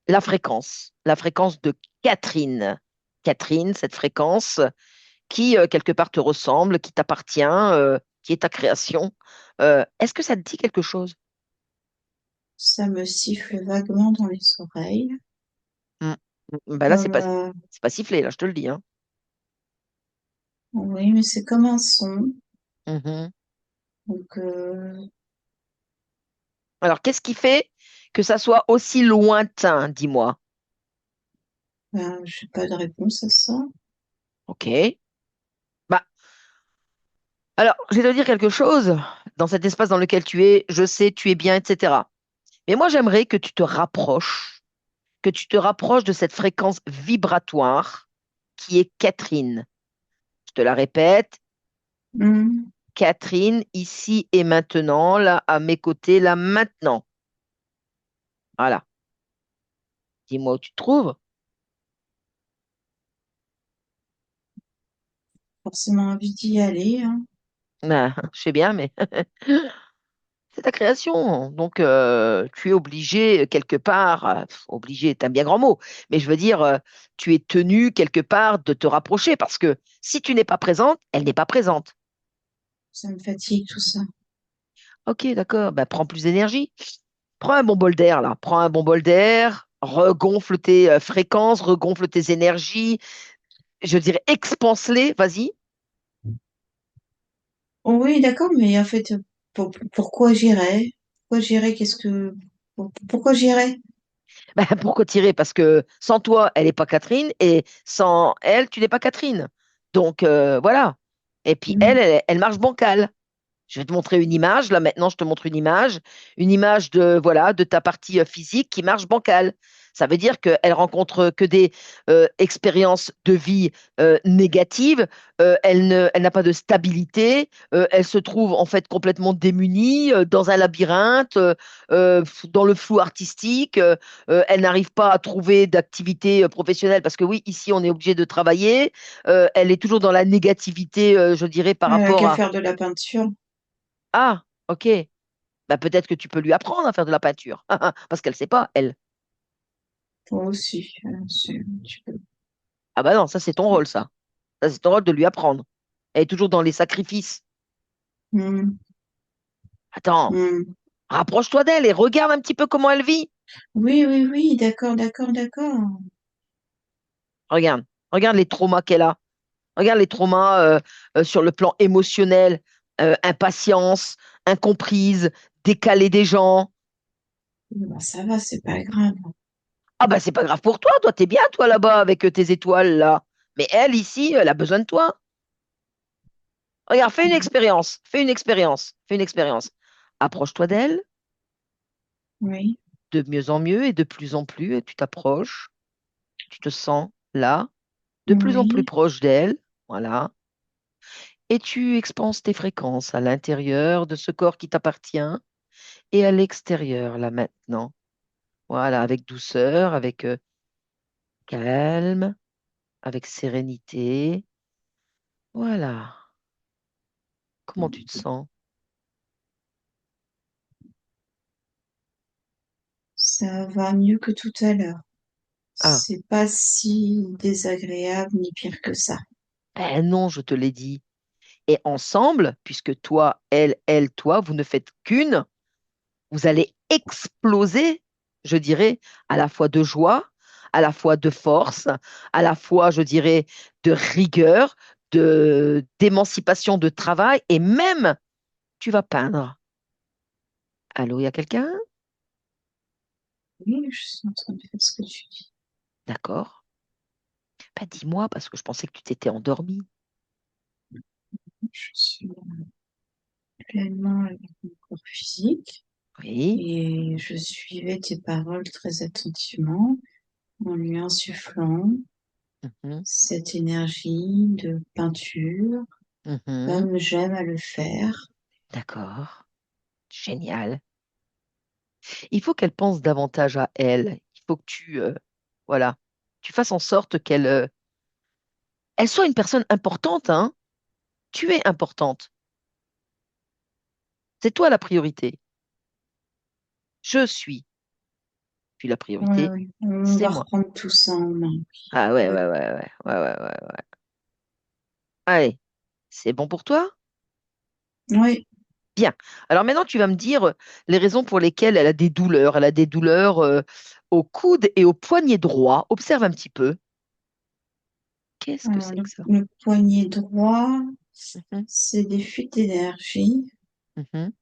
la fréquence de Catherine. Catherine, cette fréquence qui quelque part te ressemble, qui t'appartient, qui est ta création. Est-ce que ça te dit quelque chose? Ça me siffle vaguement dans les oreilles, Hmm. Ben là, comme c'est pas sifflé, là, je te le dis, hein. oui, mais c'est comme un son. Mhm. Donc, Alors, qu'est-ce qui fait que ça soit aussi lointain, dis-moi? ben, j'ai pas de réponse à ça. Ok. Bah, alors, je vais te dire quelque chose. Dans cet espace dans lequel tu es, je sais, tu es bien, etc. Mais moi, j'aimerais que tu te rapproches de cette fréquence vibratoire qui est Catherine. Je te la répète, Hmm. Catherine, ici et maintenant, là, à mes côtés, là, maintenant. Voilà. Dis-moi où tu te trouves. Forcément envie d'y aller, hein. Ben, je sais bien, mais c'est ta création. Donc, tu es obligé, quelque part, obligé est un bien grand mot, mais je veux dire, tu es tenu, quelque part, de te rapprocher parce que si tu n'es pas présente, elle n'est pas présente. Ça me fatigue tout ça. Ok, d'accord. Ben, prends plus d'énergie. Prends un bon bol d'air, là. Prends un bon bol d'air. Regonfle tes fréquences, regonfle tes énergies. Je dirais, expanse-les. Vas-y. Oh oui, d'accord, mais en fait, pourquoi j'irais? Pourquoi j'irais? Pourquoi j'irais? Ben, pourquoi tirer? Parce que sans toi, elle n'est pas Catherine, et sans elle, tu n'es pas Catherine. Donc, voilà. Et puis, Hmm. elle marche bancale. Je vais te montrer une image. Là, maintenant, je te montre une image de, voilà, de ta partie physique qui marche bancale. Ça veut dire qu'elle rencontre que des expériences de vie négatives. Elle n'a pas de stabilité. Elle se trouve en fait complètement démunie dans un labyrinthe, dans le flou artistique. Elle n'arrive pas à trouver d'activité professionnelle parce que oui, ici, on est obligé de travailler. Elle est toujours dans la négativité, je dirais, par Elle a rapport qu'à à faire de la peinture. ah, ok. Bah, peut-être que tu peux lui apprendre à faire de la peinture. Parce qu'elle sait pas, elle. Toi aussi. Tu peux. Ah bah non, ça c'est ton rôle, ça. Ça c'est ton rôle de lui apprendre. Elle est toujours dans les sacrifices. Hmm. Attends, Hmm. rapproche-toi d'elle et regarde un petit peu comment elle vit. Oui, oui, oui, d'accord, d'accord, d'accord. Regarde, regarde les traumas qu'elle a. Regarde les traumas sur le plan émotionnel, impatience, incomprise, décalé des gens. Bah, ça va, c'est pas grave. Ah bah c'est pas grave pour toi, toi t'es bien toi là-bas avec tes étoiles là. Mais elle ici, elle a besoin de toi. Regarde, fais une expérience, fais une expérience, fais une expérience. Approche-toi d'elle Oui, de mieux en mieux et de plus en plus, et tu t'approches, tu te sens là, de plus en plus oui. proche d'elle, voilà, et tu expanses tes fréquences à l'intérieur de ce corps qui t'appartient et à l'extérieur, là maintenant. Voilà, avec douceur, avec calme, avec sérénité. Voilà. Comment tu te sens? Ça va mieux que tout à l'heure. Ah, C'est pas si désagréable ni pire que ça. ben non, je te l'ai dit. Et ensemble, puisque toi, elle, toi, vous ne faites qu'une, vous allez exploser, je dirais, à la fois de joie, à la fois de force, à la fois, je dirais, de rigueur, de d'émancipation de travail, et même, tu vas peindre. Allô, il y a quelqu'un? Oui, je suis en train de faire ce que tu dis. D'accord. Bah, dis-moi, parce que je pensais que tu t'étais endormi. Je suis pleinement avec mon corps physique Oui, et je suivais tes paroles très attentivement. en lui insufflant Mhm, cette énergie de peinture, mhm. comme j'aime à le faire. D'accord. Génial. Il faut qu'elle pense davantage à elle. Il faut que voilà, tu fasses en sorte elle soit une personne importante, hein. Tu es importante. C'est toi la priorité. Je suis la Ouais, priorité. ouais. On C'est va moi. reprendre tout ça en main. Ah ouais, Ouais, ouais, ouais, ouais, ouais, ouais, ouais, ouais. Allez, c'est bon pour toi? ouais. Bien. Alors maintenant, tu vas me dire les raisons pour lesquelles elle a des douleurs. Elle a des douleurs au coude et au poignet droit. Observe un petit peu. Qu'est-ce que Alors, c'est que ça? le poignet droit, Mhm, c'est des fuites d'énergie. mhm.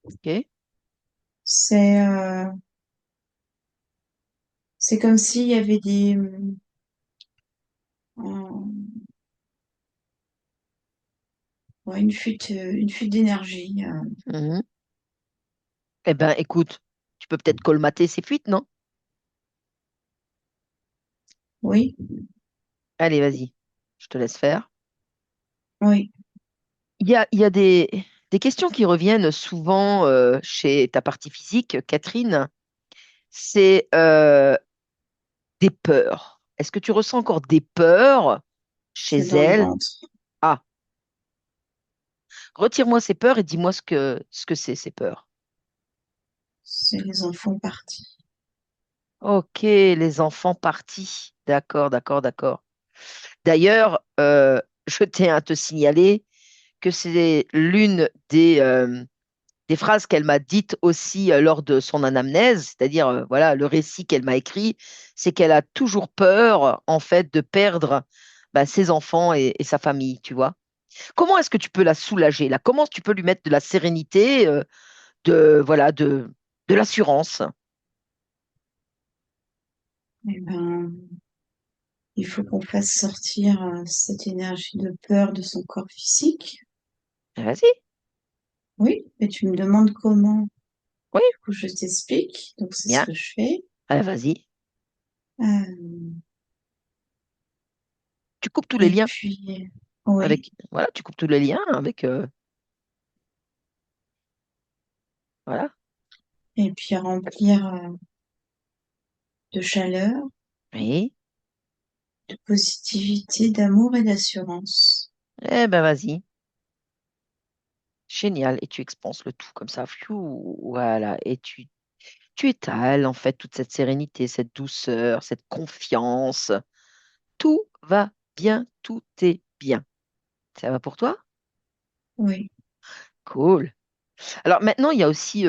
Ok. C'est c'est comme s'il y avait ouais, une fuite d'énergie. Mhm. Eh ben, écoute, tu peux peut-être colmater ces fuites, non? Oui, Allez, vas-y. Je te laisse faire. oui, Il y a des questions qui reviennent souvent chez ta partie physique, Catherine. C'est des peurs. Est-ce que tu ressens encore des peurs chez c'est dans le elle? ventre. Ah, retire-moi ces peurs et dis-moi ce que c'est, ces peurs. C'est les enfants partis. Ok, les enfants partis. D'accord, d'accord, d'accord. D'ailleurs, je tiens à te signaler que c'est l'une des phrases qu'elle m'a dites aussi lors de son anamnèse, c'est-à-dire voilà le récit qu'elle m'a écrit, c'est qu'elle a toujours peur en fait de perdre ses enfants et sa famille, tu vois. Comment est-ce que tu peux la soulager là? Comment tu peux lui mettre de la sérénité, de voilà de l'assurance? Eh ben, il faut qu'on fasse sortir cette énergie de peur de son corps physique. Vas-y, Oui, et tu me demandes comment. oui, Du coup, je t'explique. Donc, c'est ce bien. que je fais. Vas-y. Euh, Tu coupes tous les et liens puis, oui, avec voilà, tu coupes tous les liens avec voilà. et puis remplir de chaleur, Oui. de positivité, d'amour et d'assurance. Eh ben vas-y. Génial. Et tu expanses le tout comme ça. Fiou, voilà. Et tu étales en fait toute cette sérénité, cette douceur, cette confiance. Tout va bien, tout est bien. Ça va pour toi? Oui, Cool. Alors maintenant, il y a aussi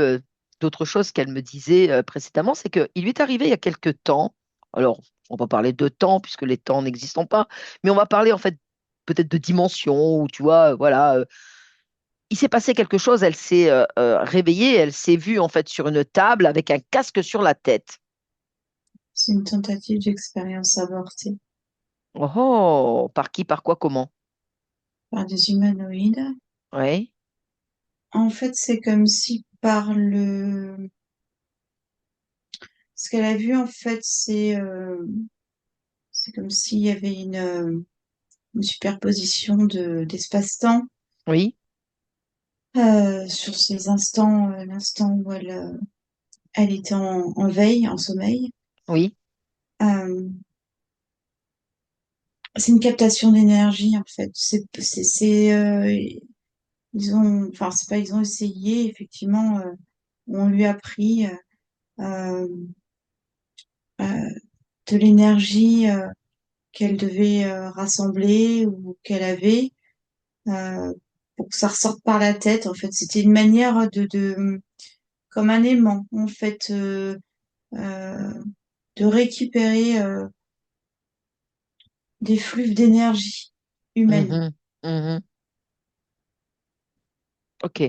d'autres choses qu'elle me disait précédemment, c'est qu'il lui est arrivé il y a quelque temps, alors on va parler de temps puisque les temps n'existent pas, mais on va parler en fait peut-être de dimension ou tu vois, voilà, il s'est passé quelque chose, elle s'est réveillée, elle s'est vue en fait sur une table avec un casque sur la tête. c'est une tentative d'expérience avortée Oh, par qui, par quoi, comment? par des humanoïdes. Oui, En fait, c'est comme si par ce qu'elle a vu, en fait, c'est comme s'il y avait une superposition d'espace-temps oui, sur ces instants, l'instant où elle était en veille, en sommeil. oui. Euh, c'est une captation d'énergie, en fait. Enfin, c'est pas, ils ont essayé, effectivement, on lui a pris euh, euh, de l'énergie qu'elle devait rassembler ou qu'elle avait euh, pour que ça ressorte par la tête. En fait, c'était une manière comme un aimant, en fait, euh, de récupérer des flux d'énergie humaine. Mhm, mhm. Ok.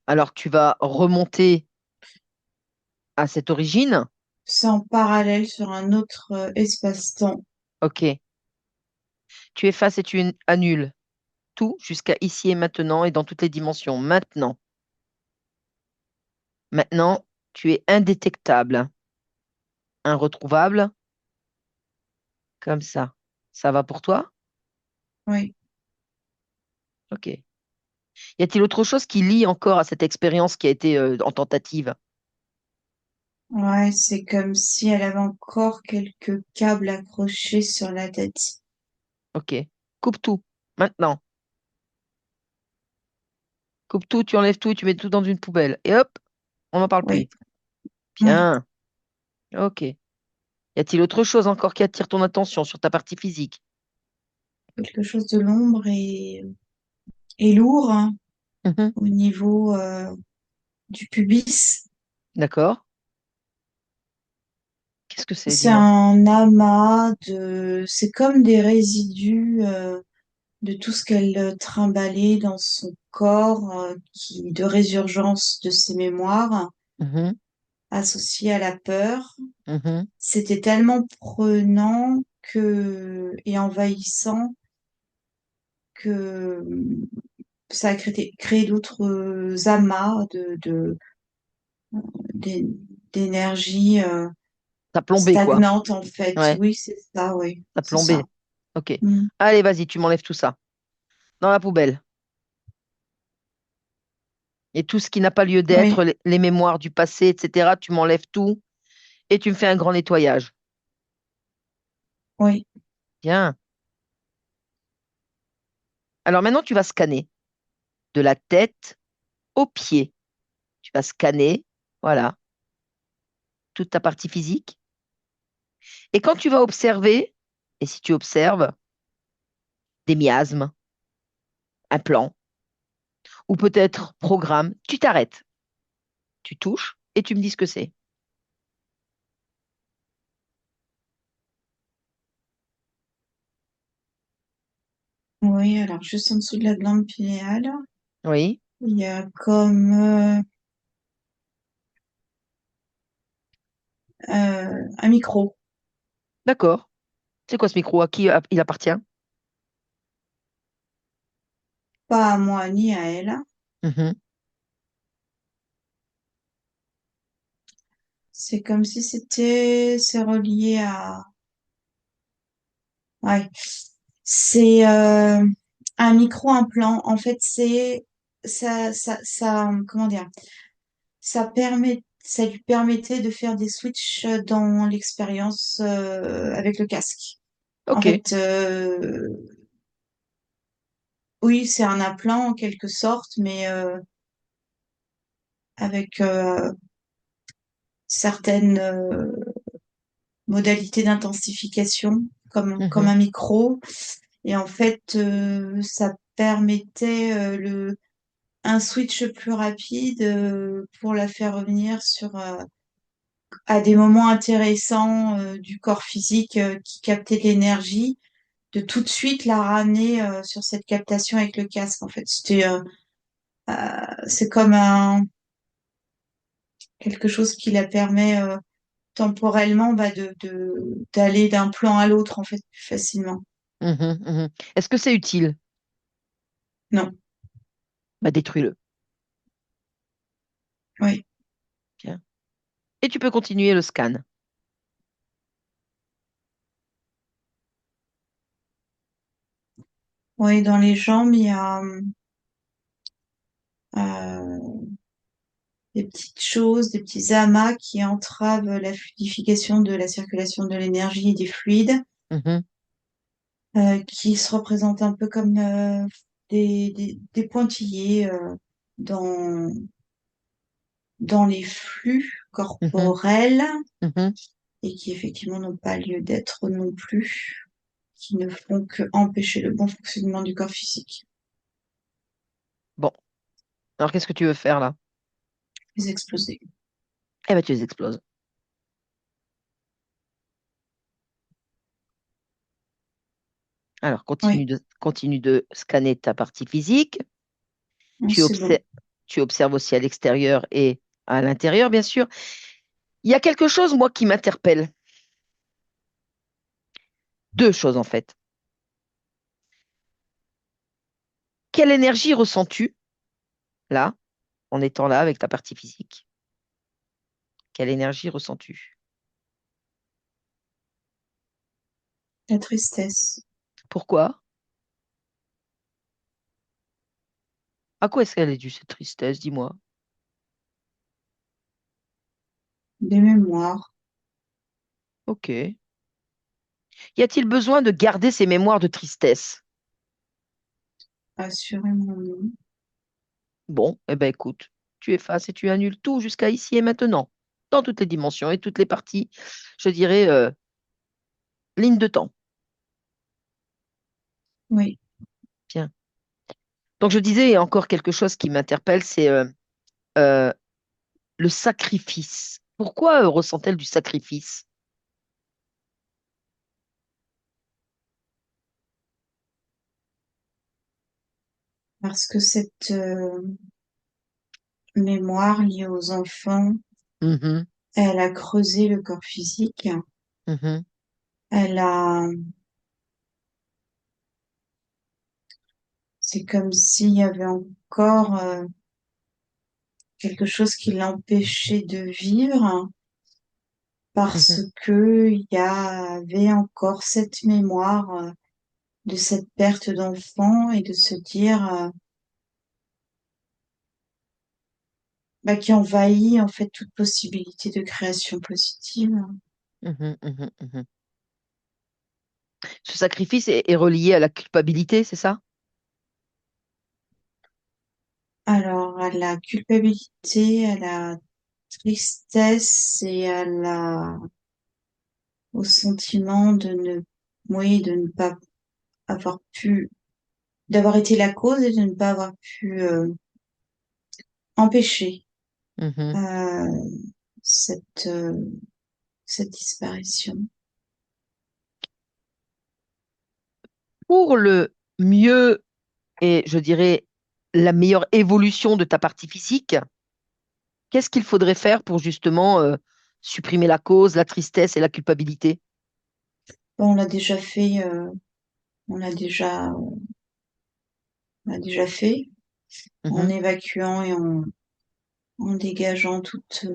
Alors tu vas remonter à cette origine. C'est en parallèle sur un autre espace-temps. Ok. Tu effaces et tu annules tout jusqu'à ici et maintenant et dans toutes les dimensions. Maintenant, tu es indétectable. Inretrouvable, comme ça. Ça va pour toi? Oui. Ok. Y a-t-il autre chose qui lie encore à cette expérience qui a été en tentative? Ouais, c'est comme si elle avait encore quelques câbles accrochés sur la tête. Ok. Coupe tout. Maintenant. Coupe tout, tu enlèves tout, tu mets tout dans une poubelle. Et hop, on n'en parle plus. Oui, oui. Bien. Ok. Y a-t-il autre chose encore qui attire ton attention sur ta partie physique? Quelque chose de l'ombre et lourd, hein, Mhm. au niveau du pubis. D'accord. Qu'est-ce que c'est, C'est dis-moi? un amas c'est comme des résidus de tout ce qu'elle trimballait dans son corps, de résurgence de ses mémoires Mhm. associées à la peur. Mhm. C'était tellement prenant et envahissant que ça a créé d'autres amas d'é- d'énergie T'as plombé, quoi. stagnante en fait. Ouais, Oui, c'est ça, oui, t'as c'est ça. plombé. Ok. Mm. Allez, vas-y, tu m'enlèves tout ça. Dans la poubelle. Et tout ce qui n'a pas lieu d'être, Oui, les mémoires du passé, etc., tu m'enlèves tout et tu me fais un grand nettoyage. oui, Bien. Alors maintenant, tu vas scanner de la tête aux pieds. Tu vas scanner, voilà, toute ta partie physique. Et quand tu vas observer, et si tu observes des miasmes, un plan, ou peut-être programme, tu t'arrêtes, tu touches et tu me dis ce que c'est. oui. Alors, juste en dessous de la glande pinéale, Oui, il y a comme un micro. d'accord. C'est quoi ce micro? À qui il appartient? Pas à moi ni à elle. Mhm. C'est comme si c'est relié à, ouais. C'est un micro-implant. En fait, comment dire, ça lui permettait de faire des switches dans l'expérience avec le casque. En Ok. fait, oui, c'est un implant en quelque sorte, mais avec certaines modalités d'intensification, comme Mhm. un micro. Et en fait, ça permettait un switch plus rapide pour la faire revenir à des moments intéressants du corps physique qui captait de l'énergie, de tout de suite la ramener sur cette captation avec le casque. En fait, c'est comme quelque chose qui la permet temporellement bah, d'aller d'un plan à l'autre en fait plus facilement. Mhm. Mhm. Est-ce que c'est utile? Non, Bah, détruis-le. oui, Bien. Et tu peux continuer le scan. oui, dans les jambes il y a euh, des petites choses, des petits amas qui entravent la fluidification de la circulation de l'énergie et des fluides, Mhm. qui se représentent un peu comme des pointillés dans, dans les flux Mhm. corporels Mhm. et qui effectivement n'ont pas lieu d'être non plus, qui ne font que empêcher le bon fonctionnement du corps physique. Bon. Alors, qu'est-ce que tu veux faire là? Les exploser. Eh ben, tu les exploses. Alors, Oui, continue de scanner ta partie physique. Tu c'est bon. observes, tu observes aussi à l'extérieur et à l'intérieur, bien sûr. Il y a quelque chose, moi, qui m'interpelle. Deux choses, en fait. Quelle énergie ressens-tu là, en étant là avec ta partie physique? Quelle énergie ressens-tu? La tristesse. Pourquoi? À quoi est-ce qu'elle est due, cette tristesse, dis-moi? Des mémoires. Ok. Y a-t-il besoin de garder ces mémoires de tristesse? Assurément non. Bon, eh ben écoute, tu effaces et tu annules tout jusqu'à ici et maintenant, dans toutes les dimensions et toutes les parties, je dirais, ligne de temps. Oui. Bien. Donc je disais encore quelque chose qui m'interpelle, c'est euh, le sacrifice. Pourquoi ressent-elle du sacrifice? Parce que cette mémoire liée aux enfants, Mhm, elle a creusé le corps physique. mhm, Elle a, c'est comme s'il y avait encore quelque chose qui l'empêchait de vivre parce mhm, que il y avait encore cette mémoire de cette perte d'enfant et de se dire qui envahit en fait toute possibilité de création positive. mhm, mhm, mhm. Ce sacrifice est relié à la culpabilité, c'est ça? Alors, à la culpabilité, à la tristesse et au sentiment de ne, oui, de ne pas avoir pu, d'avoir été la cause et de ne pas avoir pu empêcher Mhm. euh, cette, euh, cette disparition. Pour le mieux et je dirais la meilleure évolution de ta partie physique, qu'est-ce qu'il faudrait faire pour justement supprimer la cause, la tristesse et la culpabilité? Bon, on l'a déjà fait, on l'a déjà, on l'a déjà fait en Mhm, évacuant et en dégageant toute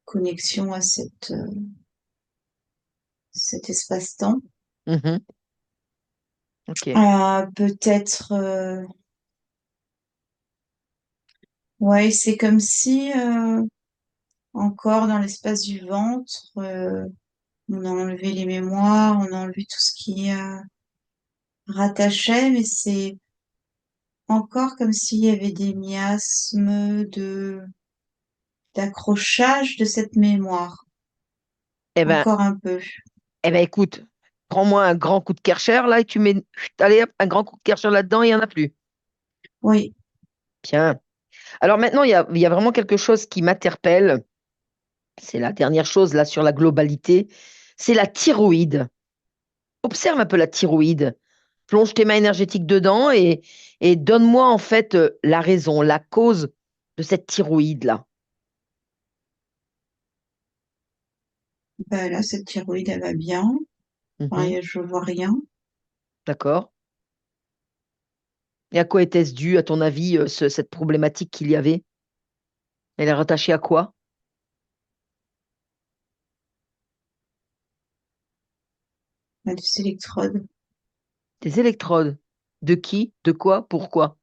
connexion à cet espace-temps. mhm. Ok. Peut-être, ouais, c'est comme si encore dans l'espace du ventre, on a enlevé les mémoires, on a enlevé tout ce qui rattachait, mais c'est encore comme s'il y avait des miasmes d'accrochage de cette mémoire, Eh ben, encore un peu. écoute, prends-moi un grand coup de Karcher là et tu mets, allez, hop, un grand coup de Karcher là-dedans, il n'y en a plus. Oui, Bien. Alors maintenant, il y a vraiment quelque chose qui m'interpelle. C'est la dernière chose là sur la globalité. C'est la thyroïde. Observe un peu la thyroïde. Plonge tes mains énergétiques dedans et donne-moi en fait la raison, la cause de cette thyroïde-là. bah là, cette thyroïde, elle va bien. Enfin, Mhm, je vois rien. d'accord. Et à quoi était-ce dû, à ton avis, cette problématique qu'il y avait? Elle est rattachée à quoi? Bah, des électrodes. Des électrodes. De qui? De quoi? Pourquoi?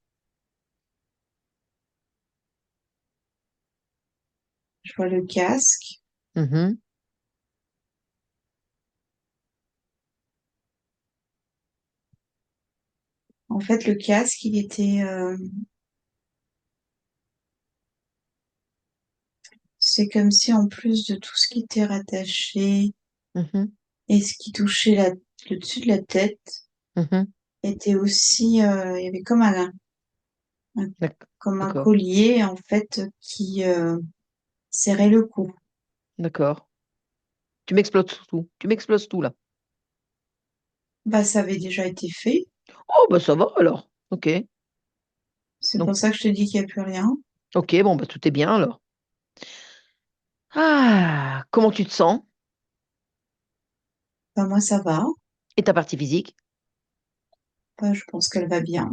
Je vois le casque. Mhm, En fait, le casque, il était, c'est comme si en plus de tout ce qui était rattaché mhm, et ce qui touchait le dessus de la tête, mhm. était aussi, il y avait un- comme un D'accord, collier en fait qui serrait le cou. d'accord. Tu m'exploses tout. Tu m'exploses tout là. Bah, ça avait déjà été fait. Oh, bah ça va alors. Ok. C'est Donc, pour ça que je te dis qu'il n'y a plus rien. ok, bon, bah tout est bien alors. Ah, comment tu te sens? Bah, moi, ça va. Et ta partie physique? Bah, je pense qu'elle va bien.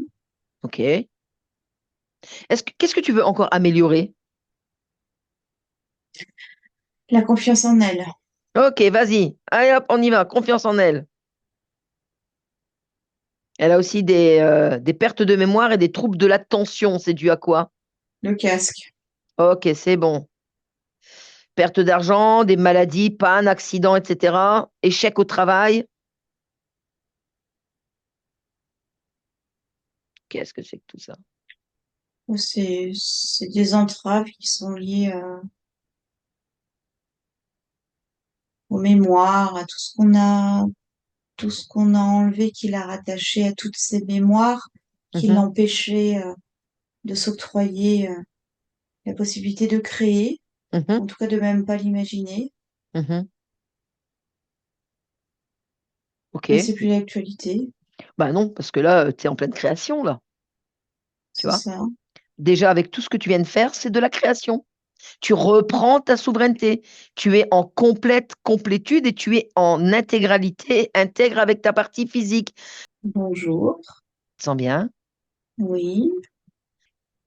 Ok. Qu'est-ce que tu veux encore améliorer? La confiance en elle. Ok, vas-y. Allez hop, on y va. Confiance en elle. Elle a aussi des pertes de mémoire et des troubles de l'attention. C'est dû à quoi? Le casque. Ok, c'est bon. Perte d'argent, des maladies, panne, accident, etc. Échec au travail. Qu'est-ce que c'est que tout ça? Oh, c'est des entraves qui sont liées aux mémoires, à tout ce qu'on a enlevé, qu'il a rattaché à toutes ces mémoires, qui Mhm, l'empêchaient de s'octroyer la possibilité de créer, mhm, en tout cas de même pas l'imaginer. mhm. Mais Ok. c'est plus l'actualité, Bah non, parce que là, tu es en pleine création, là. Tu c'est vois? ça. Déjà, avec tout ce que tu viens de faire, c'est de la création. Tu reprends ta souveraineté. Tu es en complète complétude et tu es en intégralité, intègre avec ta partie physique. Bonjour. Tu te sens bien? Oui.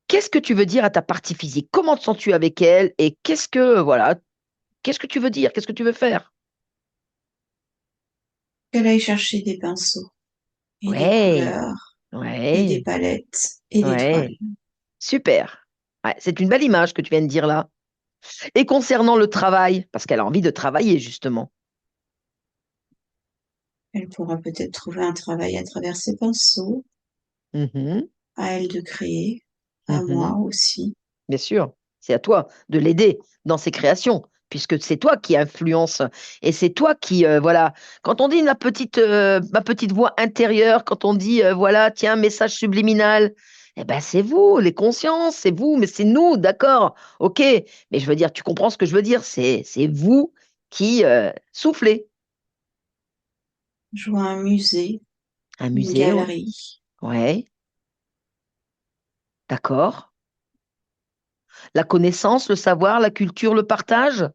Qu'est-ce que tu veux dire à ta partie physique? Comment te sens-tu avec elle? Et voilà, qu'est-ce que tu veux dire? Qu'est-ce que tu veux faire? Qu'elle aille chercher des pinceaux et des Ouais, couleurs et des ouais, palettes et des ouais. toiles. Super. Ouais, c'est une belle image que tu viens de dire là. Et concernant le travail, parce qu'elle a envie de travailler justement. Elle pourra peut-être trouver un travail à travers ses pinceaux, Mhm, à elle de créer, à moi mhm. aussi. Bien sûr, c'est à toi de l'aider dans ses créations, puisque c'est toi qui influence et c'est toi qui, voilà, quand on dit ma petite voix intérieure, quand on dit, voilà, tiens, message subliminal, eh ben c'est vous, les consciences, c'est vous, mais c'est nous, d'accord, ok, mais je veux dire, tu comprends ce que je veux dire, c'est vous qui soufflez. Je vois un musée, Un une musée, ouais, galerie, ouais, d'accord. La connaissance, le savoir, la culture, le partage,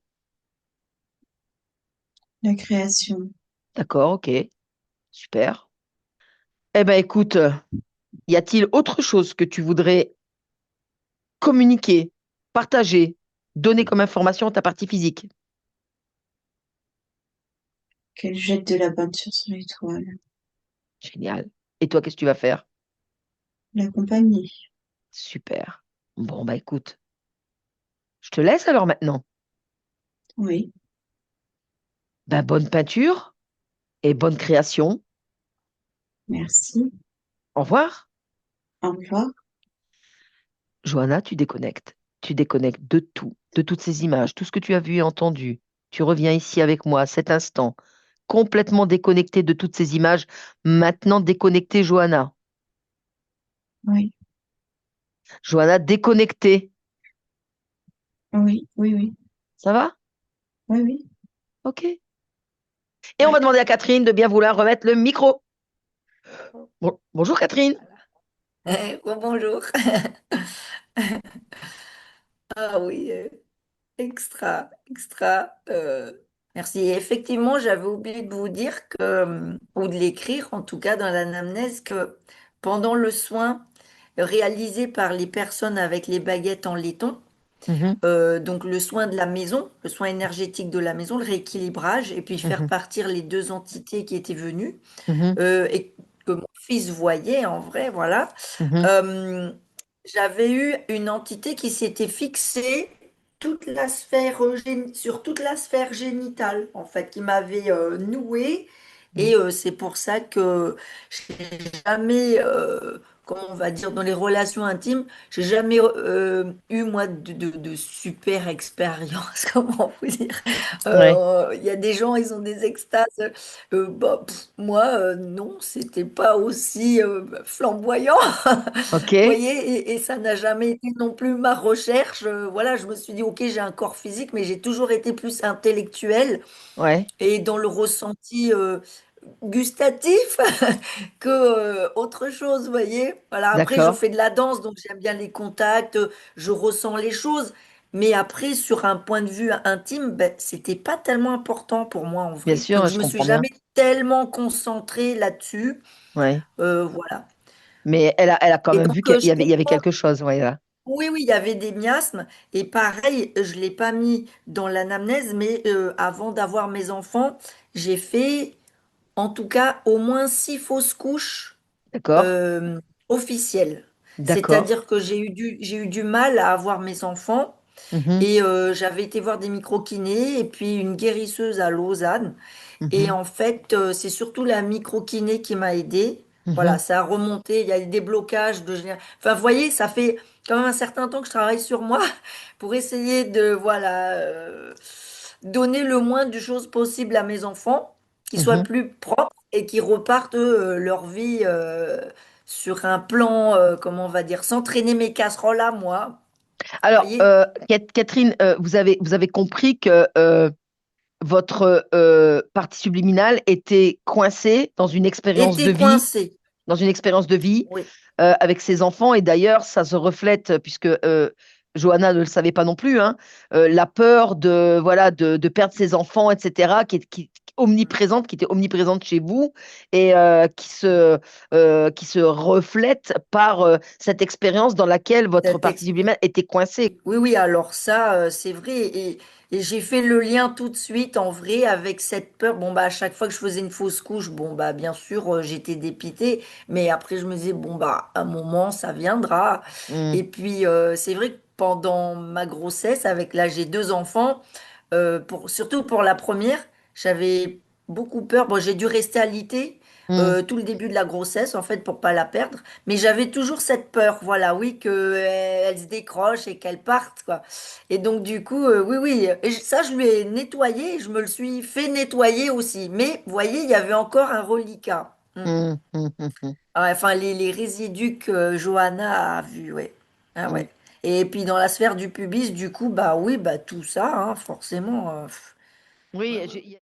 la création. d'accord, ok, super. Eh ben écoute, y a-t-il autre chose que tu voudrais communiquer, partager, donner comme information à ta partie physique? Qu'elle jette de la peinture sur les toiles. Génial. Et toi, qu'est-ce que tu vas faire? L'accompagner. Super. Bon, bah écoute, je te laisse alors maintenant. Oui. Ben, bonne peinture et bonne création. Merci. Au revoir. Au revoir. Johanna, tu déconnectes. Tu déconnectes de tout, de toutes ces images, tout ce que tu as vu et entendu. Tu reviens ici avec moi à cet instant, complètement déconnecté de toutes ces images. Maintenant déconnecté, Johanna. Oui. Johanna, déconnectée. Oui. Oui. Oui. Ça va? Oui. Oui. Ok. Et on va Oui. demander à Catherine de bien vouloir remettre le micro. Bonjour Catherine. Bonjour. Ah oui, extra, extra. Merci. Et effectivement, j'avais oublié de vous dire que, ou de l'écrire en tout cas dans l'anamnèse, que pendant le soin réalisé par les personnes avec les baguettes en laiton, Mhm, donc le soin de la maison, le soin énergétique de la maison, le rééquilibrage, et puis faire mhm, partir les deux entités qui étaient venues, mhm, et que mon fils voyait en vrai, voilà. mhm. Euh, J'avais eu une entité qui s'était fixée sur toute la sphère génitale, en fait, qui m'avait noué. Mhm. Et c'est pour ça que j'ai jamais, comment on va dire, dans les relations intimes, j'ai jamais eu, moi, de super expérience, comment vous dire. Ouais, Il y a des gens, ils ont des extases. Bah, moi, non, c'était pas aussi flamboyant. ok, Vous voyez, et ça n'a jamais été non plus ma recherche. Voilà, je me suis dit, ok, j'ai un corps physique, mais j'ai toujours été plus intellectuelle ouais, et dans le ressenti gustatif que autre chose, vous voyez. Voilà, après, je d'accord. fais de la danse, donc j'aime bien les contacts, je ressens les choses. Mais après, sur un point de vue intime, ben, c'était pas tellement important pour moi en Bien vrai. Donc, sûr, je je me suis comprends bien. jamais tellement concentrée là-dessus. Ouais. Voilà. Mais elle a quand Et même vu donc, qu'il je y avait comprends. quelque chose, ouais, là. Oui, oui, il y avait des miasmes. Et pareil, je ne l'ai pas mis dans l'anamnèse, mais avant d'avoir mes enfants, j'ai fait en tout cas au moins 6 fausses couches D'accord, euh, officielle. d'accord. C'est-à-dire que j'ai eu du mal à avoir mes enfants Mhm, et j'avais été voir des micro-kinés et puis une guérisseuse à Lausanne. Et mhm, en fait, c'est surtout la micro-kiné qui m'a aidée. Voilà, mhm. ça a remonté, il y a des déblocages de Enfin, vous voyez, ça fait quand même un certain temps que je travaille sur moi pour essayer de, voilà, donner le moins de choses possible à mes enfants, qu'ils soient Mhm. plus propres et qu'ils repartent leur vie sur un plan, comment on va dire, sans traîner mes casseroles à moi. Vous Alors, voyez? Catherine, vous avez compris que votre partie subliminale était coincée Était coincé. dans une expérience de vie Oui, avec ses enfants. Et d'ailleurs, ça se reflète, puisque Johanna ne le savait pas non plus, hein, la peur de, voilà, de perdre ses enfants, etc., omniprésente, qui était omniprésente chez vous et qui se reflète par cette expérience dans laquelle votre cette partie subliminale était coincée. Oui, oui, alors ça, c'est vrai. Et j'ai fait le lien tout de suite, en vrai, avec cette peur. Bon, bah, à chaque fois que je faisais une fausse couche, bon, bah, bien sûr, j'étais dépitée. Mais après, je me disais, bon, bah, un moment, ça viendra. Mm, Et puis, c'est vrai que pendant ma grossesse, avec là, j'ai deux enfants, surtout pour la première, j'avais beaucoup peur. Bon, j'ai dû rester alitée mm, tout le début de la grossesse, en fait, pour pas la perdre. Mais j'avais toujours cette peur, voilà, oui, qu'elle se décroche et qu'elle parte, quoi. Et donc, du coup, oui, oui, et ça, je lui ai nettoyé, je me le suis fait nettoyer aussi. Mais, vous voyez, il y avait encore un reliquat. Mm. mm, mm, mm, mm, Ah ouais, enfin, les résidus que Johanna a vus, ouais. Ah mm. ouais. Et puis, dans la sphère du pubis, du coup, bah oui, bah tout ça, hein, forcément. Ouais, Oui, ouais.